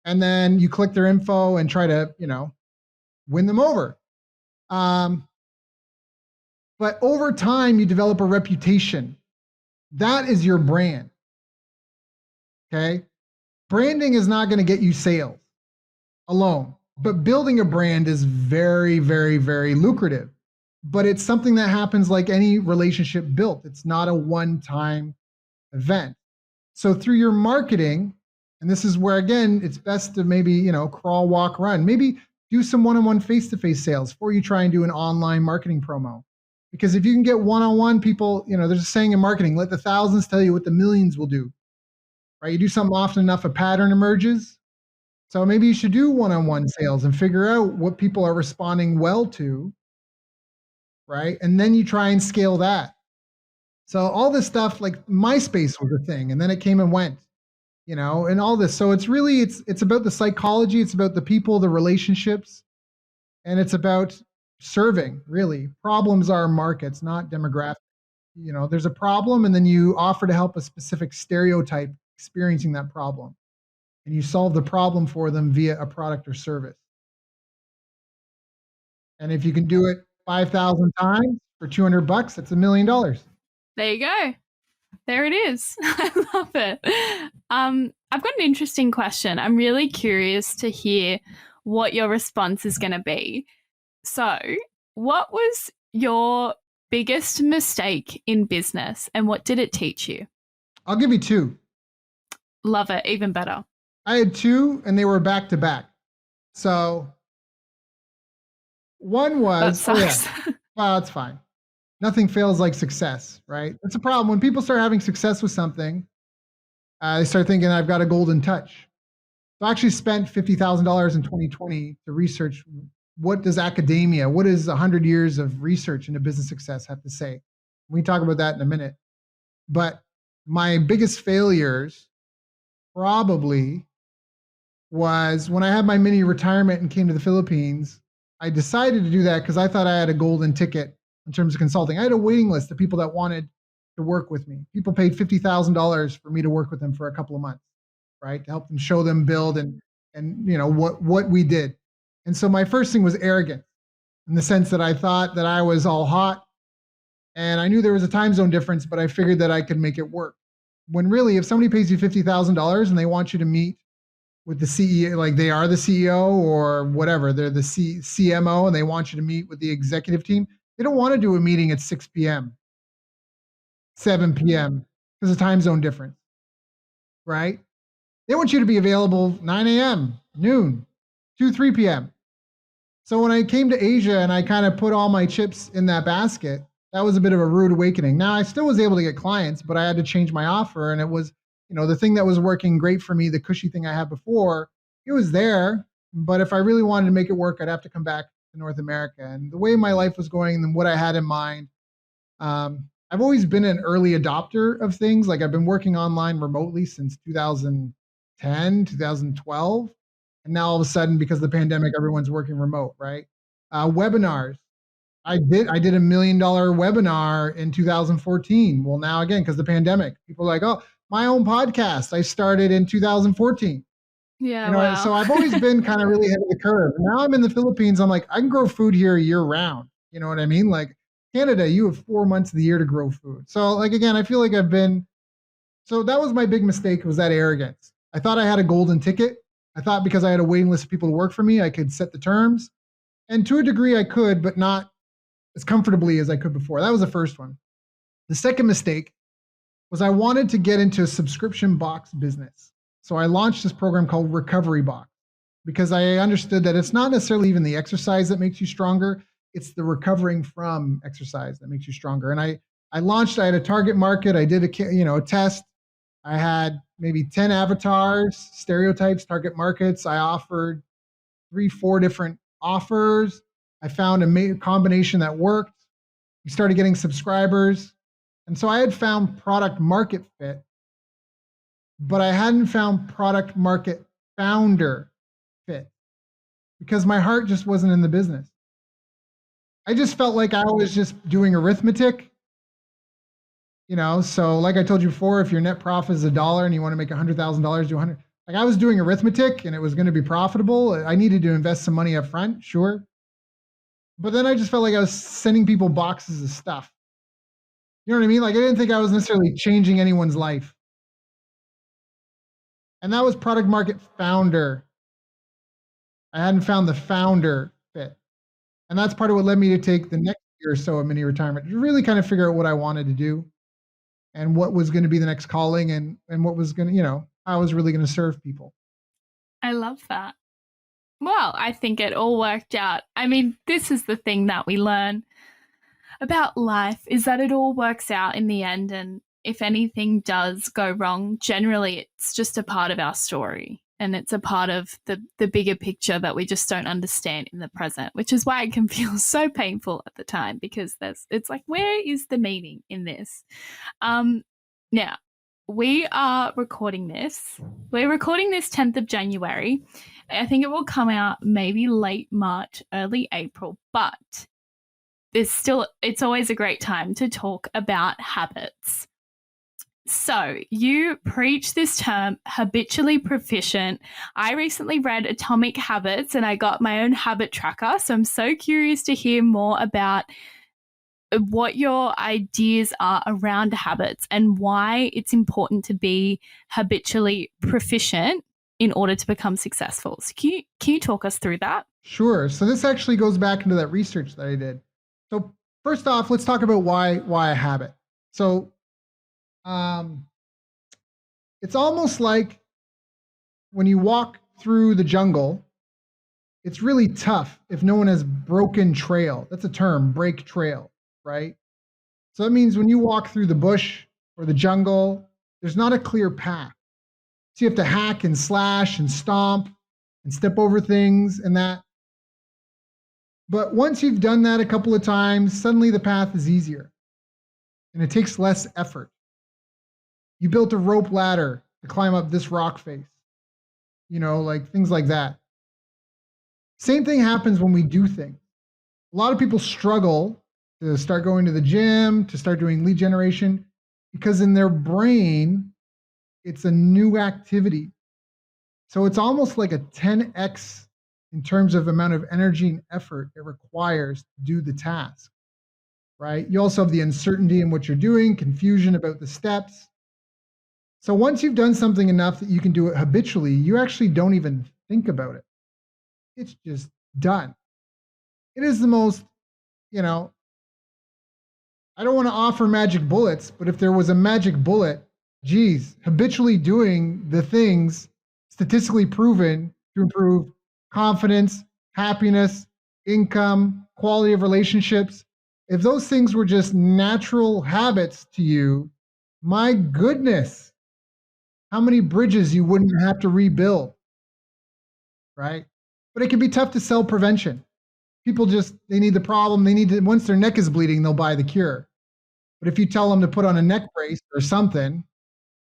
And then you click their info and try to, win them over. But over time, you develop a reputation. That is your brand. Okay? Branding is not going to get you sales alone, but building a brand is very, very, very lucrative. But it's something that happens like any relationship built. It's not a one-time event. So through your marketing, and this is where, again, it's best to maybe, crawl, walk, run. Maybe do some one-on-one face-to-face sales before you try and do an online marketing promo. Because if you can get one-on-one people, there's a saying in marketing, let the thousands tell you what the millions will do. Right? You do something often enough, a pattern emerges. So maybe you should do one-on-one sales and figure out what people are responding well to, right? And then you try and scale that. So all this stuff, like MySpace was a thing, and then it came and went, and all this. So it's really, it's about the psychology, it's about the people, the relationships, and it's about serving, really. Problems are markets, not demographics. There's a problem, and then you offer to help a specific stereotype experiencing that problem. And you solve the problem for them via a product or service. And if you can do it 5,000 times for $200, that's $1 million. There you go. There it is. I love it. I've got an interesting question. I'm really curious to hear what your response is going to be. So, what was your biggest mistake in business and what did it teach you? I'll give you two. Love it. Even better. I had two and they were back to back. So one was, that sucks. Well, it's fine. Nothing fails like success, right? That's a problem. When people start having success with something, they start thinking, I've got a golden touch. So I actually spent $50,000 in 2020 to research what does 100 years of research into business success have to say? We can talk about that in a minute. But my biggest failures probably was when I had my mini retirement and came to the Philippines. I decided to do that because I thought I had a golden ticket in terms of consulting. I had a waiting list of people that wanted to work with me. People paid $50,000 for me to work with them for a couple of months, right? To help them show them build and what we did. And so my first thing was arrogance in the sense that I thought that I was all hot and I knew there was a time zone difference, but I figured that I could make it work. When really, if somebody pays you $50,000 and they want you to meet with the CEO, like they are the CEO or whatever, they're the CMO and they want you to meet with the executive team, they don't want to do a meeting at 6 p.m., 7 p.m. because of time zone difference, right? They want you to be available 9 a.m., noon, 2, 3 p.m. So when I came to Asia and I kind of put all my chips in that basket, that was a bit of a rude awakening. Now I still was able to get clients, but I had to change my offer. And it was, the thing that was working great for me, the cushy thing I had before, it was there. But if I really wanted to make it work, I'd have to come back to North America. And the way my life was going and what I had in mind, I've always been an early adopter of things. Like I've been working online remotely since 2010, 2012. And now all of a sudden, because of the pandemic, everyone's working remote, right? Webinars. I did $1 million webinar in 2014. Well, now again, because the pandemic, people are like, oh, my own podcast. I started in 2014. Yeah. Wow. So I've always been kind of really ahead of the curve. Now I'm in the Philippines. I'm like, I can grow food here year round. You know what I mean? Like Canada, you have 4 months of the year to grow food. So like, again, I feel like so that was my big mistake, was that arrogance. I thought I had a golden ticket. I thought because I had a waiting list of people to work for me, I could set the terms. And to a degree I could, but not as comfortably as I could before. That was the first one. The second mistake was I wanted to get into a subscription box business. So I launched this program called Recovery Box because I understood that it's not necessarily even the exercise that makes you stronger. It's the recovering from exercise that makes you stronger. And I had a target market. I did a test. I had maybe 10 avatars, stereotypes, target markets. I offered 3-4 different offers. I found a combination that worked. We started getting subscribers. And so I had found product market fit, but I hadn't found product market founder fit because my heart just wasn't in the business. I just felt like I was just doing arithmetic. So like I told you before, if your net profit is $1 and you want to make $100,000, do 100. Like I was doing arithmetic and it was going to be profitable. I needed to invest some money up front, sure. But then I just felt like I was sending people boxes of stuff. You know what I mean? Like I didn't think I was necessarily changing anyone's life. And that was product market founder. I hadn't found the founder fit. And that's part of what led me to take the next year or so of mini retirement to really kind of figure out what I wanted to do and what was going to be the next calling and what was going to, how I was really going to serve people. I love that. Well, I think it all worked out. I mean, this is the thing that we learn about life, is that it all works out in the end. And if anything does go wrong, generally it's just a part of our story. And it's a part of the bigger picture that we just don't understand in the present, which is why it can feel so painful at the time, because it's like, where is the meaning in this? Now, we are recording this. We're recording this 10th of January. I think it will come out maybe late March, early April, but it's always a great time to talk about habits. So you preach this term, habitually proficient. I recently read Atomic Habits and I got my own habit tracker. So I'm so curious to hear more about what your ideas are around habits and why it's important to be habitually proficient in order to become successful. So can you talk us through that? Sure. So this actually goes back into that research that I did. So first off, let's talk about why a habit. So it's almost like when you walk through the jungle, it's really tough if no one has broken trail. That's a term, break trail, right? So that means when you walk through the bush or the jungle, there's not a clear path. So you have to hack and slash and stomp and step over things and that. But once you've done that a couple of times, suddenly the path is easier and it takes less effort. You built a rope ladder to climb up this rock face, like things like that. Same thing happens when we do things. A lot of people struggle to start going to the gym, to start doing lead generation, because in their brain, it's a new activity. So it's almost like a 10x in terms of amount of energy and effort it requires to do the task, right? You also have the uncertainty in what you're doing, confusion about the steps. So once you've done something enough that you can do it habitually, you actually don't even think about it. It's just done. It is the most, you know, I don't want to offer magic bullets, but if there was a magic bullet, geez, habitually doing the things statistically proven to improve confidence, happiness, income, quality of relationships, if those things were just natural habits to you, my goodness, how many bridges you wouldn't have to rebuild, right? But it can be tough to sell prevention. People just, they need the problem. They need to, once their neck is bleeding, they'll buy the cure. But if you tell them to put on a neck brace or something,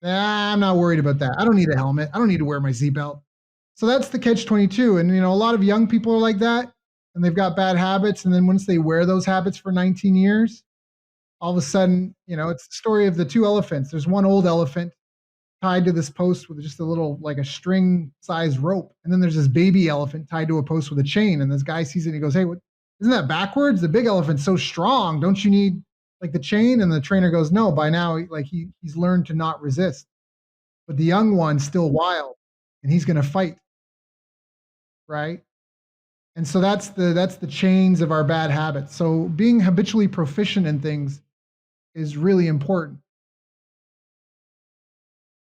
I'm not worried about that. I don't need a helmet. I don't need to wear my seatbelt. So that's the catch 22. And, a lot of young people are like that and they've got bad habits. And then once they wear those habits for 19 years, all of a sudden, it's the story of the two elephants. There's one old elephant tied to this post with just a little, like a string sized rope. And then there's this baby elephant tied to a post with a chain. And this guy sees it and he goes, hey, what, isn't that backwards? The big elephant's so strong. Don't you need like the chain? And the trainer goes, no, by now, like he's learned to not resist. But the young one's still wild and he's going to fight. Right. And so that's the chains of our bad habits. So being habitually proficient in things is really important.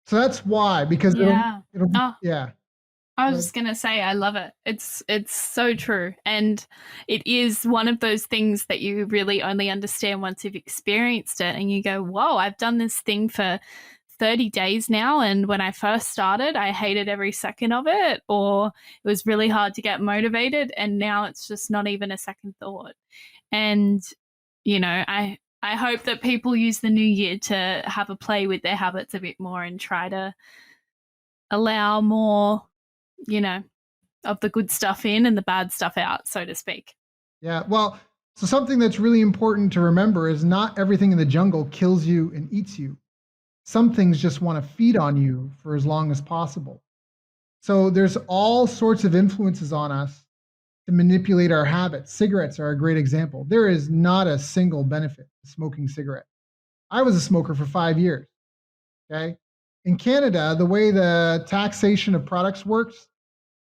So that's why, because yeah. I was just going to say, I love it. It's so true. And it is one of those things that you really only understand once you've experienced it and you go, whoa, I've done this thing for 30 days now. And when I first started, I hated every second of it, or it was really hard to get motivated. And now it's just not even a second thought. And, I hope that people use the new year to have a play with their habits a bit more and try to allow more, of the good stuff in and the bad stuff out, so to speak. Yeah. Well, so something that's really important to remember is not everything in the jungle kills you and eats you. Some things just want to feed on you for as long as possible. So there's all sorts of influences on us to manipulate our habits. Cigarettes are a great example. There is not a single benefit to smoking cigarettes. I was a smoker for 5 years. Okay. In Canada, the way the taxation of products works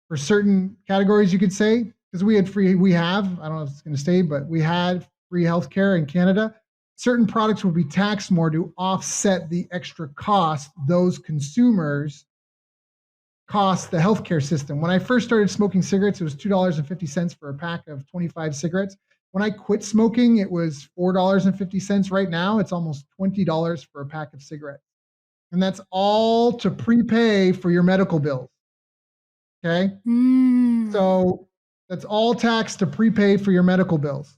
for certain categories, you could say, because I don't know if it's going to stay, but we had free healthcare in Canada. Certain products would be taxed more to offset the extra cost those consumers cost the healthcare system. When I first started smoking cigarettes, it was $2.50 for a pack of 25 cigarettes. When I quit smoking, it was $4.50. Right now, it's almost $20 for a pack of cigarettes. And that's all to prepay for your medical bills. Okay? So that's all taxed to prepay for your medical bills.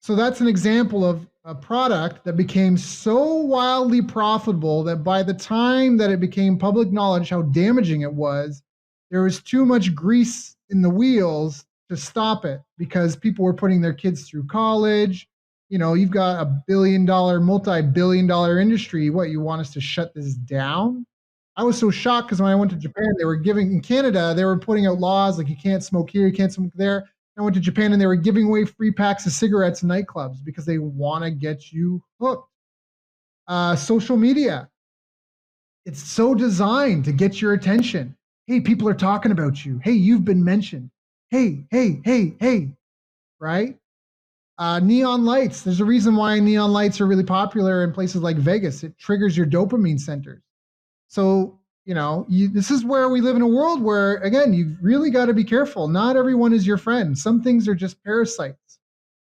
So that's an example of a product that became so wildly profitable that by the time that it became public knowledge how damaging it was, there was too much grease in the wheels to stop it because people were putting their kids through college. You've got a billion-dollar, multi-billion-dollar industry. What, you want us to shut this down? I was so shocked because when I went to Japan, in Canada, they were putting out laws like you can't smoke here, you can't smoke there. I went to Japan and they were giving away free packs of cigarettes in nightclubs because they want to get you hooked. Social media, it's so designed to get your attention. Hey, people are talking about you. Hey, you've been mentioned. Hey, right? Neon lights. There's a reason why neon lights are really popular in places like Vegas. It triggers your dopamine centers. So, this is where we live in a world where, again, you've really got to be careful. Not everyone is your friend. Some things are just parasites.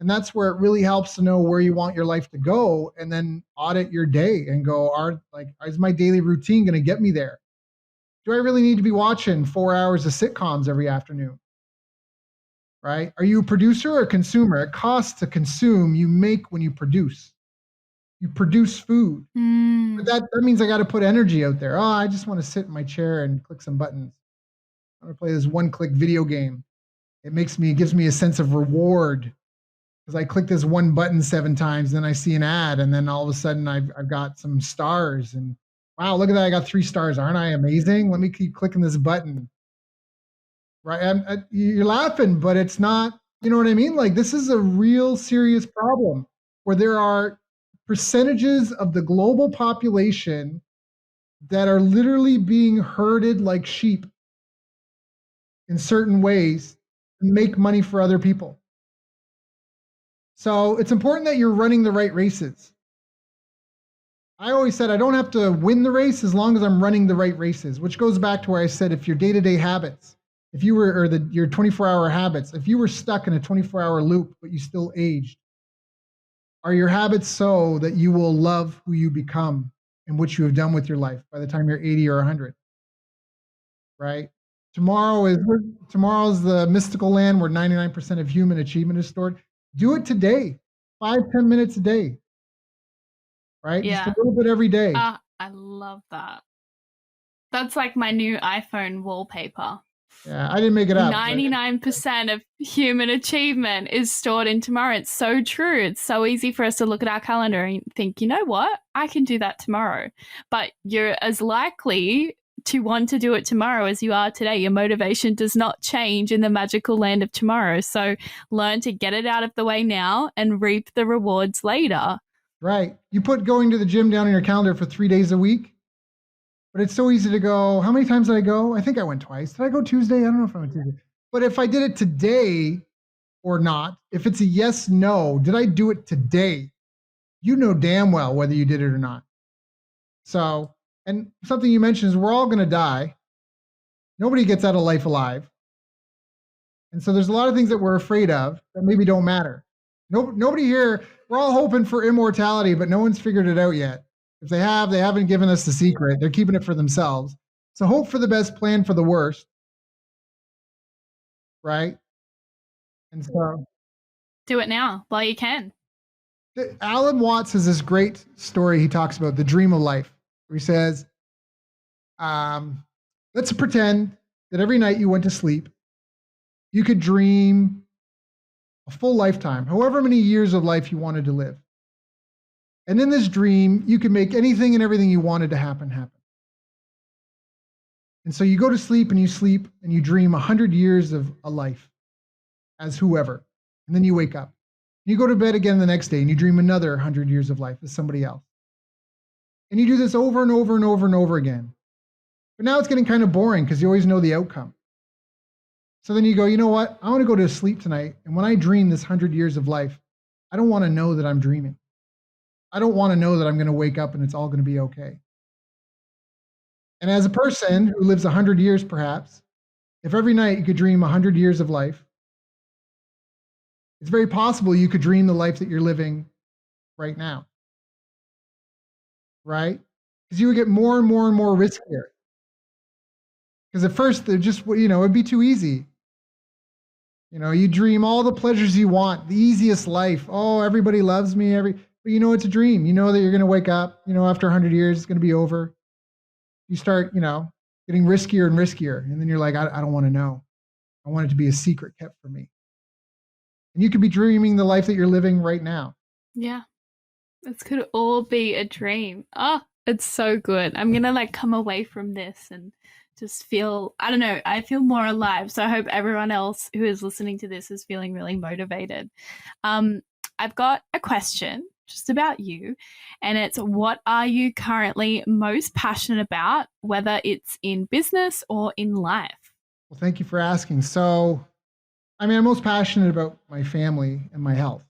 And that's where it really helps to know where you want your life to go and then audit your day and go, is my daily routine going to get me there? Do I really need to be watching 4 hours of sitcoms every afternoon? Right? Are you a producer or a consumer? It costs to consume. You make when you produce. You produce food. But that means I got to put energy out there. Oh, I just want to sit in my chair and click some buttons. I want to play this one-click video game. It gives me a sense of reward. because I click this one button 7 times, then I see an ad, and then all of a sudden I've got some stars, and wow, look at that, I got 3 stars. Aren't I amazing? Let me keep clicking this button. Right? You're laughing, but it's not, you know what I mean? Like, this is a real serious problem where there are percentages of the global population that are literally being herded like sheep in certain ways to make money for other people. So it's important that you're running the right races. I always said I don't have to win the race as long as I'm running the right races, which goes back to where I said if your day-to-day habits, if you were, or your 24-hour habits, if you were stuck in a 24-hour loop, but you still aged, are your habits so that you will love who you become and what you have done with your life by the time you're 80 or 100? Right? Tomorrow's the mystical land where 99% of human achievement is stored. Do it today, 5-10 minutes a day. Right? Yeah. Just a little bit every day. I love that. That's like my new iPhone wallpaper. Yeah, I didn't make it up. 99% of human achievement is stored in tomorrow. It's so true. It's so easy for us to look at our calendar and think, you know what? I can do that tomorrow. But you're as likely to want to do it tomorrow as you are today. Your motivation does not change in the magical land of tomorrow. So learn to get it out of the way now and reap the rewards later. Right. You put going to the gym down in your calendar for 3 days a week, but it's so easy to go. How many times did I go? I think I went twice. Did I go Tuesday? I don't know if I went Tuesday. But if I did it today or not, if it's a yes, no, did I do it today? You know damn well whether you did it or not. So, and something you mentioned is we're all going to die. Nobody gets out of life alive. And so there's a lot of things that we're afraid of that maybe don't matter. Nobody here, we're all hoping for immortality, but no one's figured it out yet. If they have, they haven't given us the secret. They're keeping it for themselves. So hope for the best, plan for the worst. Right? And so do it now while you can. Alan Watts has this great story he talks about, the dream of life, where he says, let's pretend that every night you went to sleep, you could dream a full lifetime, however many years of life you wanted to live. And in this dream, you could make anything and everything you wanted to happen. And so you go to sleep and you dream 100 years of a life as whoever. And then you wake up. You go to bed again the next day and you dream another 100 years of life as somebody else. And you do this over and over and over and over again. But now it's getting kind of boring because you always know the outcome. So then you go, you know what? I want to go to sleep tonight. And when I dream this 100 years of life, I don't want to know that I'm dreaming. I don't want to know that I'm going to wake up and it's all going to be okay. And as a person who lives 100 years perhaps, if every night you could dream 100 years of life, it's very possible you could dream the life that you're living right now. Right? Because you would get more and more and more riskier. Because at first, they're just, it'd be too easy. You dream all the pleasures you want, the easiest life. Oh, everybody loves me. But it's a dream. You know that you're going to wake up, after 100 years, it's going to be over. You start, getting riskier and riskier. And then you're like, I don't want to know. I want it to be a secret kept from me. And you could be dreaming the life that you're living right now. Yeah. This could all be a dream. Oh, it's so good. I'm going to come away from this and just feel, I don't know, I feel more alive. So I hope everyone else who is listening to this is feeling really motivated. I've got a question just about you, and it's, what are you currently most passionate about, whether it's in business or in life? Well, thank you for asking. So, I'm most passionate about my family and my health.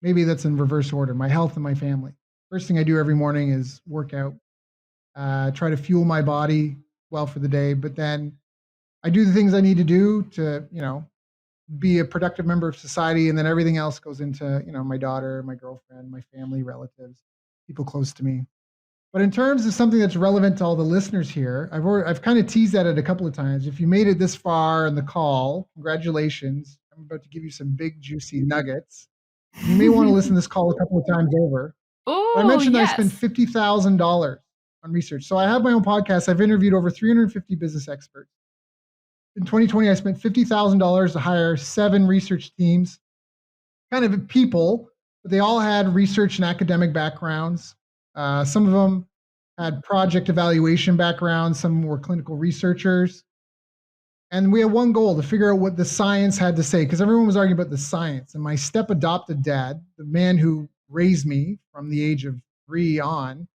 Maybe that's in reverse order, my health and my family. First thing I do every morning is work out, try to fuel my body well for the day, but then I do the things I need to do to, be a productive member of society, and then everything else goes into, my daughter, my girlfriend, my family, relatives, people close to me. But in terms of something that's relevant to all the listeners here, I've kind of teased at it a couple of times. If you made it this far in the call, congratulations. I'm about to give you some big juicy nuggets. You may want to listen to this call a couple of times over. Oh, I mentioned yes. I spent $50,000 on research. So I have my own podcast. I've interviewed over 350 business experts. In 2020, I spent $50,000 to hire 7 research teams, kind of people, but they all had research and academic backgrounds. Some of them had project evaluation backgrounds, some were clinical researchers. And we had one goal to figure out what the science had to say, because everyone was arguing about the science. And my step adopted dad, the man who raised me from the age of 3 on,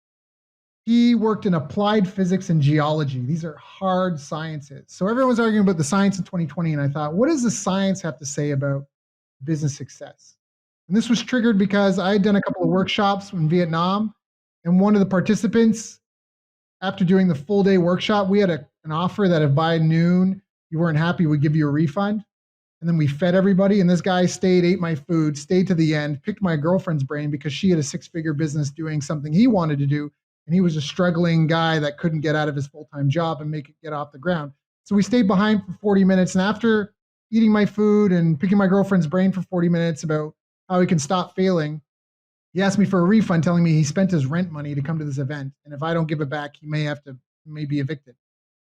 he worked in applied physics and geology. These are hard sciences. So everyone was arguing about the science in 2020. And I thought, what does the science have to say about business success? And this was triggered because I had done a couple of workshops in Vietnam. And one of the participants, after doing the full day workshop, we had an offer that if by noon you weren't happy, we'd give you a refund. And then we fed everybody. And this guy stayed, ate my food, stayed to the end, picked my girlfriend's brain because she had a 6-figure business doing something he wanted to do. And he was a struggling guy that couldn't get out of his full-time job and make it get off the ground. So we stayed behind for 40 minutes. And after eating my food and picking my girlfriend's brain for 40 minutes about how he can stop failing, he asked me for a refund, telling me he spent his rent money to come to this event. And if I don't give it back, he may be evicted.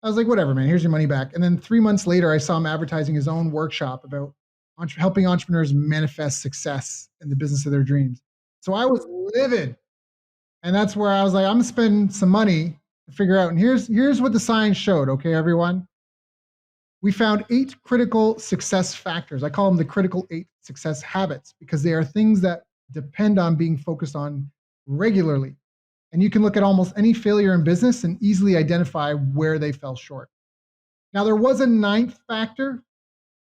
I was like, whatever, man, here's your money back. And then 3 months later, I saw him advertising his own workshop about helping entrepreneurs manifest success in the business of their dreams. So I was livid. And that's where I was like, I'm gonna spend some money to figure out. And here's what the science showed, okay, everyone? We found 8 critical success factors. I call them the critical 8 success habits because they are things that depend on being focused on regularly. And you can look at almost any failure in business and easily identify where they fell short. Now, there was a 9th factor,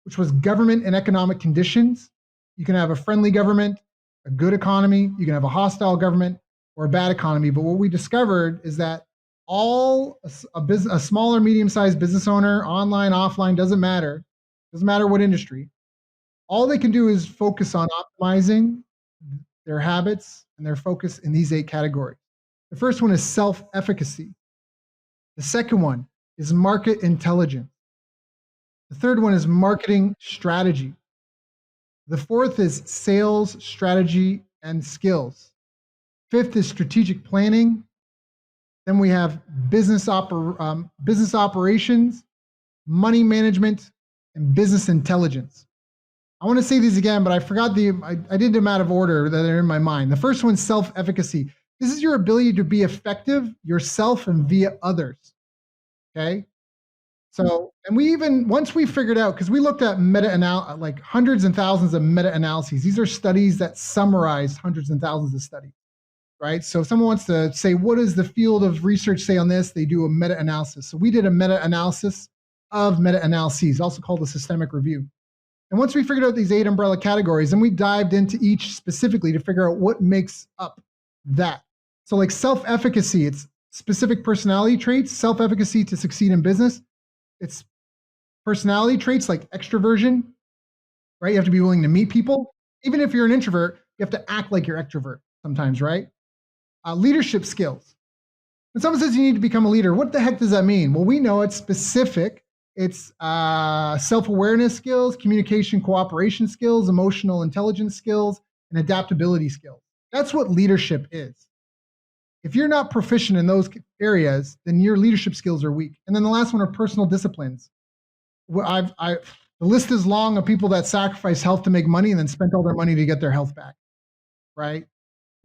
which was government and economic conditions. You can have a friendly government, a good economy, you can have a hostile government, or a bad economy. But what we discovered is that a small or medium-sized business owner, online, offline, doesn't matter what industry, all they can do is focus on optimizing their habits and their focus in these 8 categories. The first one is self-efficacy. The second one is market intelligence. The third one is marketing strategy. The fourth is sales strategy and skills. Fifth is strategic planning. Then we have business operations, money management, and business intelligence. I want to say these again, but I forgot I did them out of order that are in my mind. The first one's self-efficacy. This is your ability to be effective yourself and via others. Okay. So, and once we figured out, because we looked at like hundreds and thousands of meta-analyses. These are studies that summarize hundreds and thousands of studies, right? So if someone wants to say, what does the field of research say on this? They do a meta-analysis. So we did a meta-analysis of meta-analyses, also called a systemic review. And once we figured out these 8 umbrella categories, then we dived into each specifically to figure out what makes up that. So like self-efficacy, it's specific personality traits. Self-efficacy to succeed in business, it's personality traits like extroversion, right? You have to be willing to meet people. Even if you're an introvert, you have to act like you're extrovert sometimes, right? Leadership skills. When someone says you need to become a leader, what the heck does that mean? Well, we know it's specific. It's self-awareness skills, communication, cooperation skills, emotional intelligence skills, and adaptability skills. That's what leadership is. If you're not proficient in those areas, then your leadership skills are weak. And then the last one are personal disciplines. The list is long of people that sacrifice health to make money and then spent all their money to get their health back, right?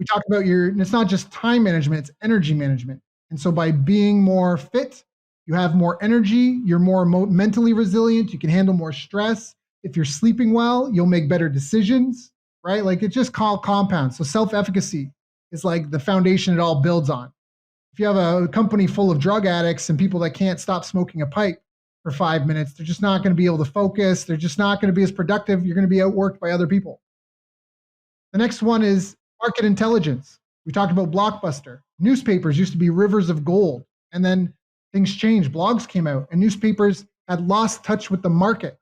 We talk about it's not just time management, it's energy management. And so by being more fit, you have more energy, you're more mentally resilient, you can handle more stress. If you're sleeping well, you'll make better decisions, right? Like it just called compounds. So self-efficacy is like the foundation it all builds on. If you have a company full of drug addicts and people that can't stop smoking a pipe for 5 minutes, they're just not going to be able to focus. They're just not going to be as productive. You're going to be outworked by other people. The next one is market intelligence. We talked about Blockbuster. Newspapers used to be rivers of gold, and then things changed. Blogs came out, and newspapers had lost touch with the market,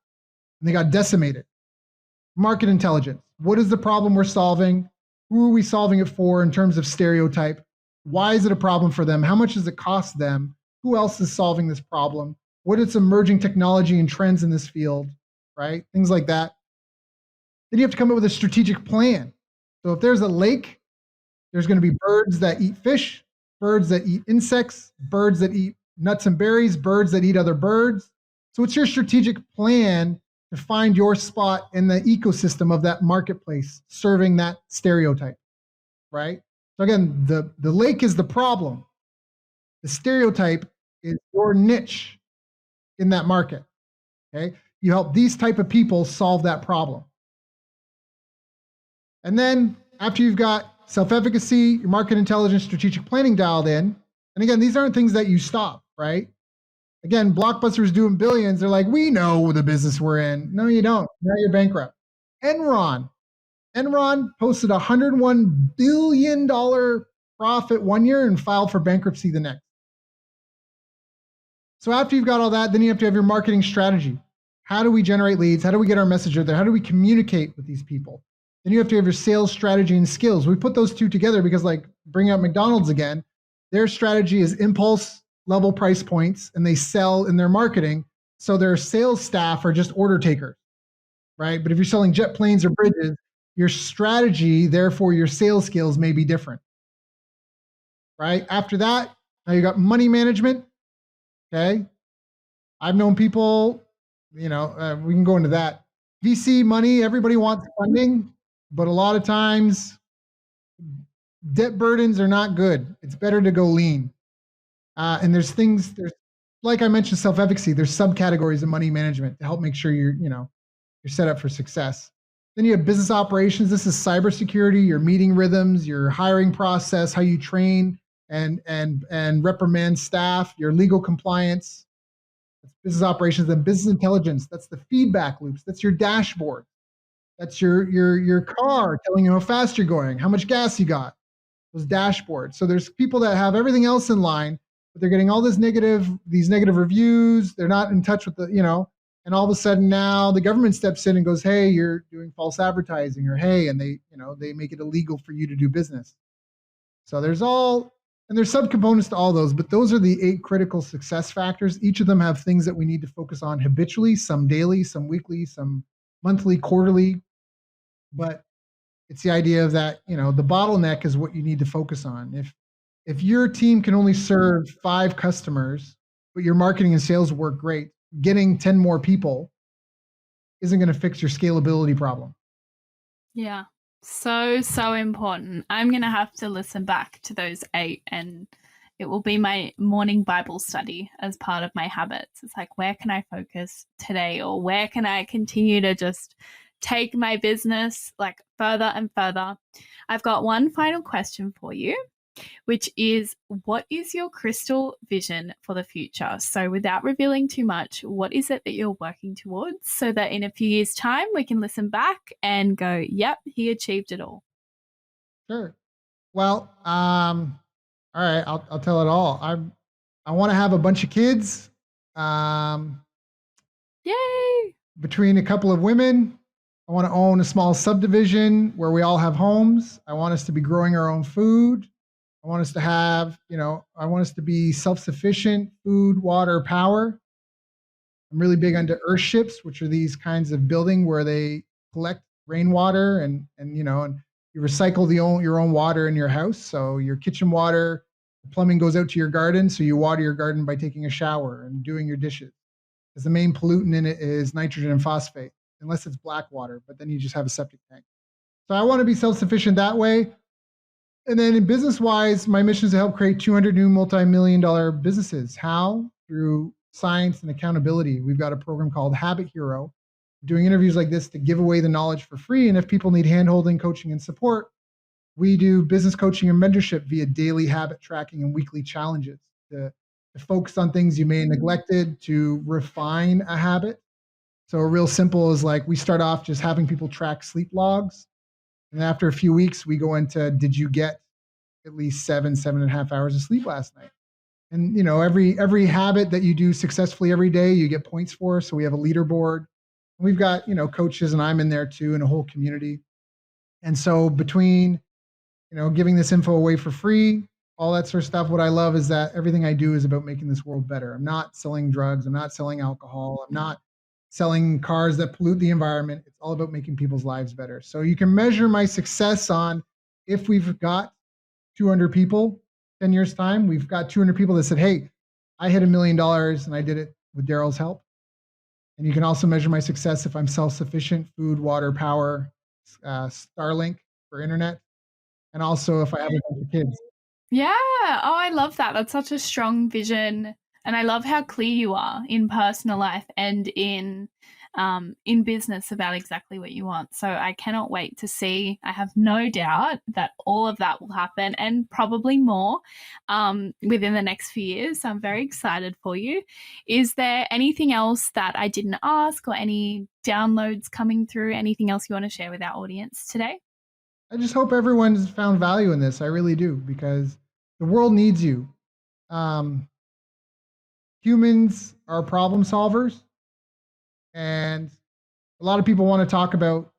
and they got decimated. Market intelligence. What is the problem we're solving? Who are we solving it for in terms of stereotype? Why is it a problem for them? How much does it cost them? Who else is solving this problem? What is emerging technology and trends in this field, right? Things like that. Then you have to come up with a strategic plan. So if there's a lake, there's going to be birds that eat fish, birds that eat insects, birds that eat nuts and berries, birds that eat other birds. So what's your strategic plan to find your spot in the ecosystem of that marketplace, serving that stereotype, right? So again, the lake is the problem. The stereotype is your niche in that market. Okay. You help these type of people solve that problem. And then after you've got self-efficacy, your market intelligence, strategic planning dialed in, and again, these aren't things that you stop, right? Again, Blockbuster's doing billions. They're like, we know the business we're in. No, you don't. Now you're bankrupt. Enron posted a $101 billion profit one year and filed for bankruptcy the next. So after you've got all that, then you have to have your marketing strategy. How do we generate leads? How do we get our message out there? How do we communicate with these people? Then you have to have your sales strategy and skills. We put those two together because, like, bring out McDonald's again. Their strategy is impulse level price points, and they sell in their marketing. So their sales staff are just order takers, right? But if you're selling jet planes or bridges, your strategy, therefore your sales skills may be different, right? After that, now you got money management. Okay. I've known people, we can go into that. VC money, everybody wants funding, but a lot of times debt burdens are not good. It's better to go lean. And there's like I mentioned, self-efficacy, there's subcategories of money management to help make sure you're set up for success. Then you have business operations. This is cybersecurity, your meeting rhythms, your hiring process, how you train and reprimand staff, your legal compliance. That's business operations. And business intelligence, that's the feedback loops. That's your dashboard. That's your car telling you how fast you're going, how much gas you got, those dashboards. So there's people that have everything else in line, but they're getting all these negative reviews. They're not in touch with and all of a sudden now the government steps in and goes, hey, you're doing false advertising, or hey, and they make it illegal for you to do business. So there's subcomponents to all those, but those are the 8 critical success factors. Each of them have things that we need to focus on habitually, some daily, some weekly, some monthly, quarterly. But it's the idea of that, the bottleneck is what you need to focus on. If your team can only serve 5 customers, but your marketing and sales work great, getting 10 more people isn't going to fix your scalability problem. Yeah. So important. I'm going to have to listen back to those 8, and it will be my morning Bible study as part of my habits. It's like, where can I focus today, or where can I continue to just take my business like further and further? I've got one final question for you, which is, what is your crystal vision for the future? So without revealing too much, what is it that you're working towards, so that in a few years' time we can listen back and go, yep, he achieved it all? Sure. Well, all right, I'll tell it all. I want to have a bunch of kids. Yay! Between a couple of women. I want to own a small subdivision where we all have homes. I want us to be growing our own food. I want us to have, I want us to be self-sufficient, food, water, power. I'm really big onto earth ships, which are these kinds of building where they collect rainwater and you recycle your own water in your house. So your kitchen water, the plumbing goes out to your garden. So you water your garden by taking a shower and doing your dishes. Because the main pollutant in it is nitrogen and phosphate, unless it's black water, but then you just have a septic tank. So I want to be self-sufficient that way. And then in business-wise, my mission is to help create 200 new multi-million-dollar businesses. How? Through science and accountability. We've got a program called Habit Hero, doing interviews like this to give away the knowledge for free. And if people need handholding, coaching, and support, we do business coaching and mentorship via daily habit tracking and weekly challenges to focus on things you may have neglected, to refine a habit. So a real simple is like, we start off just having people track sleep logs. And after a few weeks, we go into, did you get at least 7.5 hours of sleep last night? And every habit that you do successfully every day, you get points for. So we have a leaderboard. We've got coaches, and I'm in there too, and a whole community. And so between giving this info away for free, all that sort of stuff, what I love is that everything I do is about making this world better. I'm not selling drugs. I'm not selling alcohol. I'm not selling cars that pollute the environment. It's all about making people's lives better. So you can measure my success on, if we've got 200 people, 10 years time, we've got 200 people that said, hey, I hit $1 million and I did it with Daryl's help. And you can also measure my success if I'm self-sufficient, food, water, power, Starlink for internet, and also if I have a bunch of kids. Yeah. Oh, I love that. That's such a strong vision. And I love how clear you are in personal life and in business about exactly what you want. So I cannot wait to see. I have no doubt that all of that will happen and probably more within the next few years. So I'm very excited for you. Is there anything else that I didn't ask or any downloads coming through? Anything else you want to share with our audience today? I just hope everyone's found value in this. I really do, because the world needs you. Um, Humans are problem solvers, and a lot of people want to talk about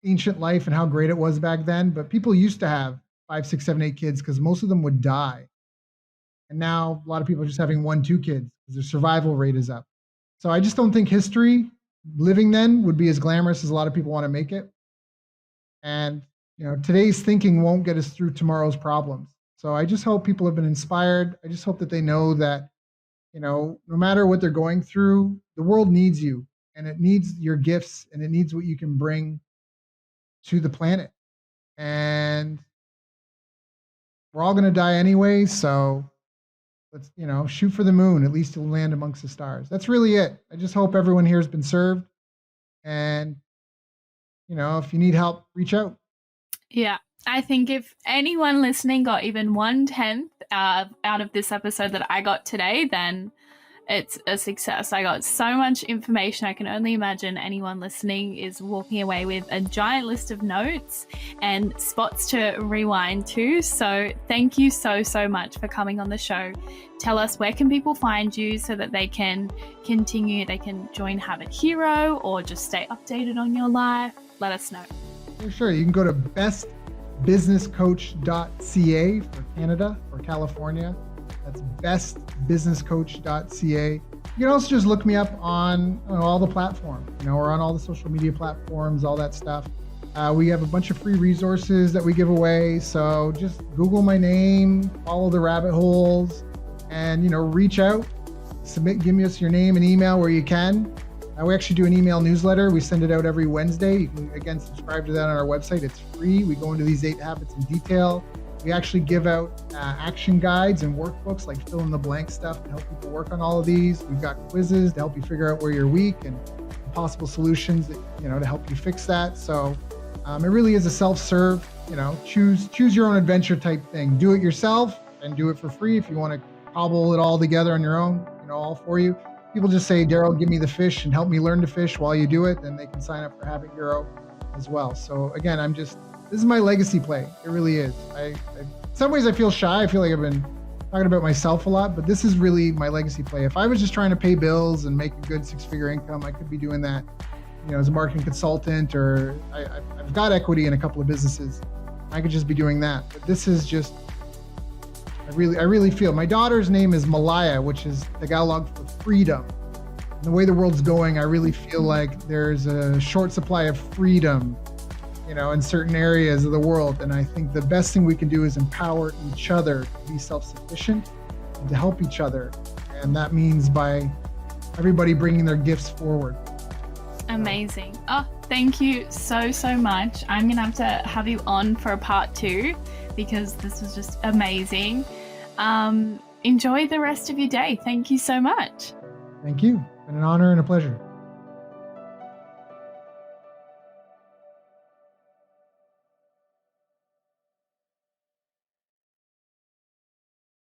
ancient life and how great it was back then, but people used to have 5, 6, 7, 8 kids because most of them would die. And now a lot of people are just having 1, 2 kids because their survival rate is up. So I just don't think history living then would be as glamorous as a lot of people want to make it. And today's thinking won't get us through tomorrow's problems. So I just hope people have been inspired. I just hope that they know that, no matter what they're going through, the world needs you, and it needs your gifts, and it needs what you can bring to the planet. And we're all going to die anyway. So let's, shoot for the moon. At least you'll land amongst the stars. That's really it. I just hope everyone here has been served. And, if you need help, reach out. Yeah. I think if anyone listening got even 1/10 out of this episode that I got today, then it's a success. I got so much information. I can only imagine anyone listening is walking away with a giant list of notes and spots to rewind to. So thank you so much for coming on the show. Tell us, where can people find you so that they can continue, they can join Habit Hero or just stay updated on your life? Let us know. Sure. You can go to bestbusinesscoach.ca for Canada or California. That's bestbusinesscoach.ca. You can also just look me up on all the platforms. We're on all the social media platforms, all that stuff. We have a bunch of free resources that we give away. So just Google my name, follow the rabbit holes, and reach out, give us your name and email where you can. We actually do an email newsletter. We send it out every Wednesday. You can, again, subscribe to that on our website. It's free. We go into these 8 habits in detail. We actually give out action guides and workbooks, like fill in the blank stuff to help people work on all of these. We've got quizzes to help you figure out where you're weak and possible solutions that, to help you fix that. So it really is a self-serve, choose your own adventure type thing. Do it yourself and do it for free. If you want to cobble it all together on your own, all for you. People just say, Daryl, give me the fish and help me learn to fish while you do it. Then they can sign up for Habit Hero as well. So again, this is my legacy play. It really is. In some ways I feel shy. I feel like I've been talking about myself a lot, but this is really my legacy play. If I was just trying to pay bills and make a good 6-figure income, I could be doing that, as a marketing consultant, or I've got equity in a couple of businesses. I could just be doing that. But this is just, I really feel, my daughter's name is Malaya, which is Tagalog for freedom. And the way the world's going, I really feel like there's a short supply of freedom, in certain areas of the world. And I think the best thing we can do is empower each other to be self-sufficient and to help each other. And that means by everybody bringing their gifts forward. Amazing. Oh, thank you so much. I'm going to have you on for a part 2 because this was just amazing. Enjoy the rest of your day. Thank you so much. Thank you. It's been an honor and a pleasure.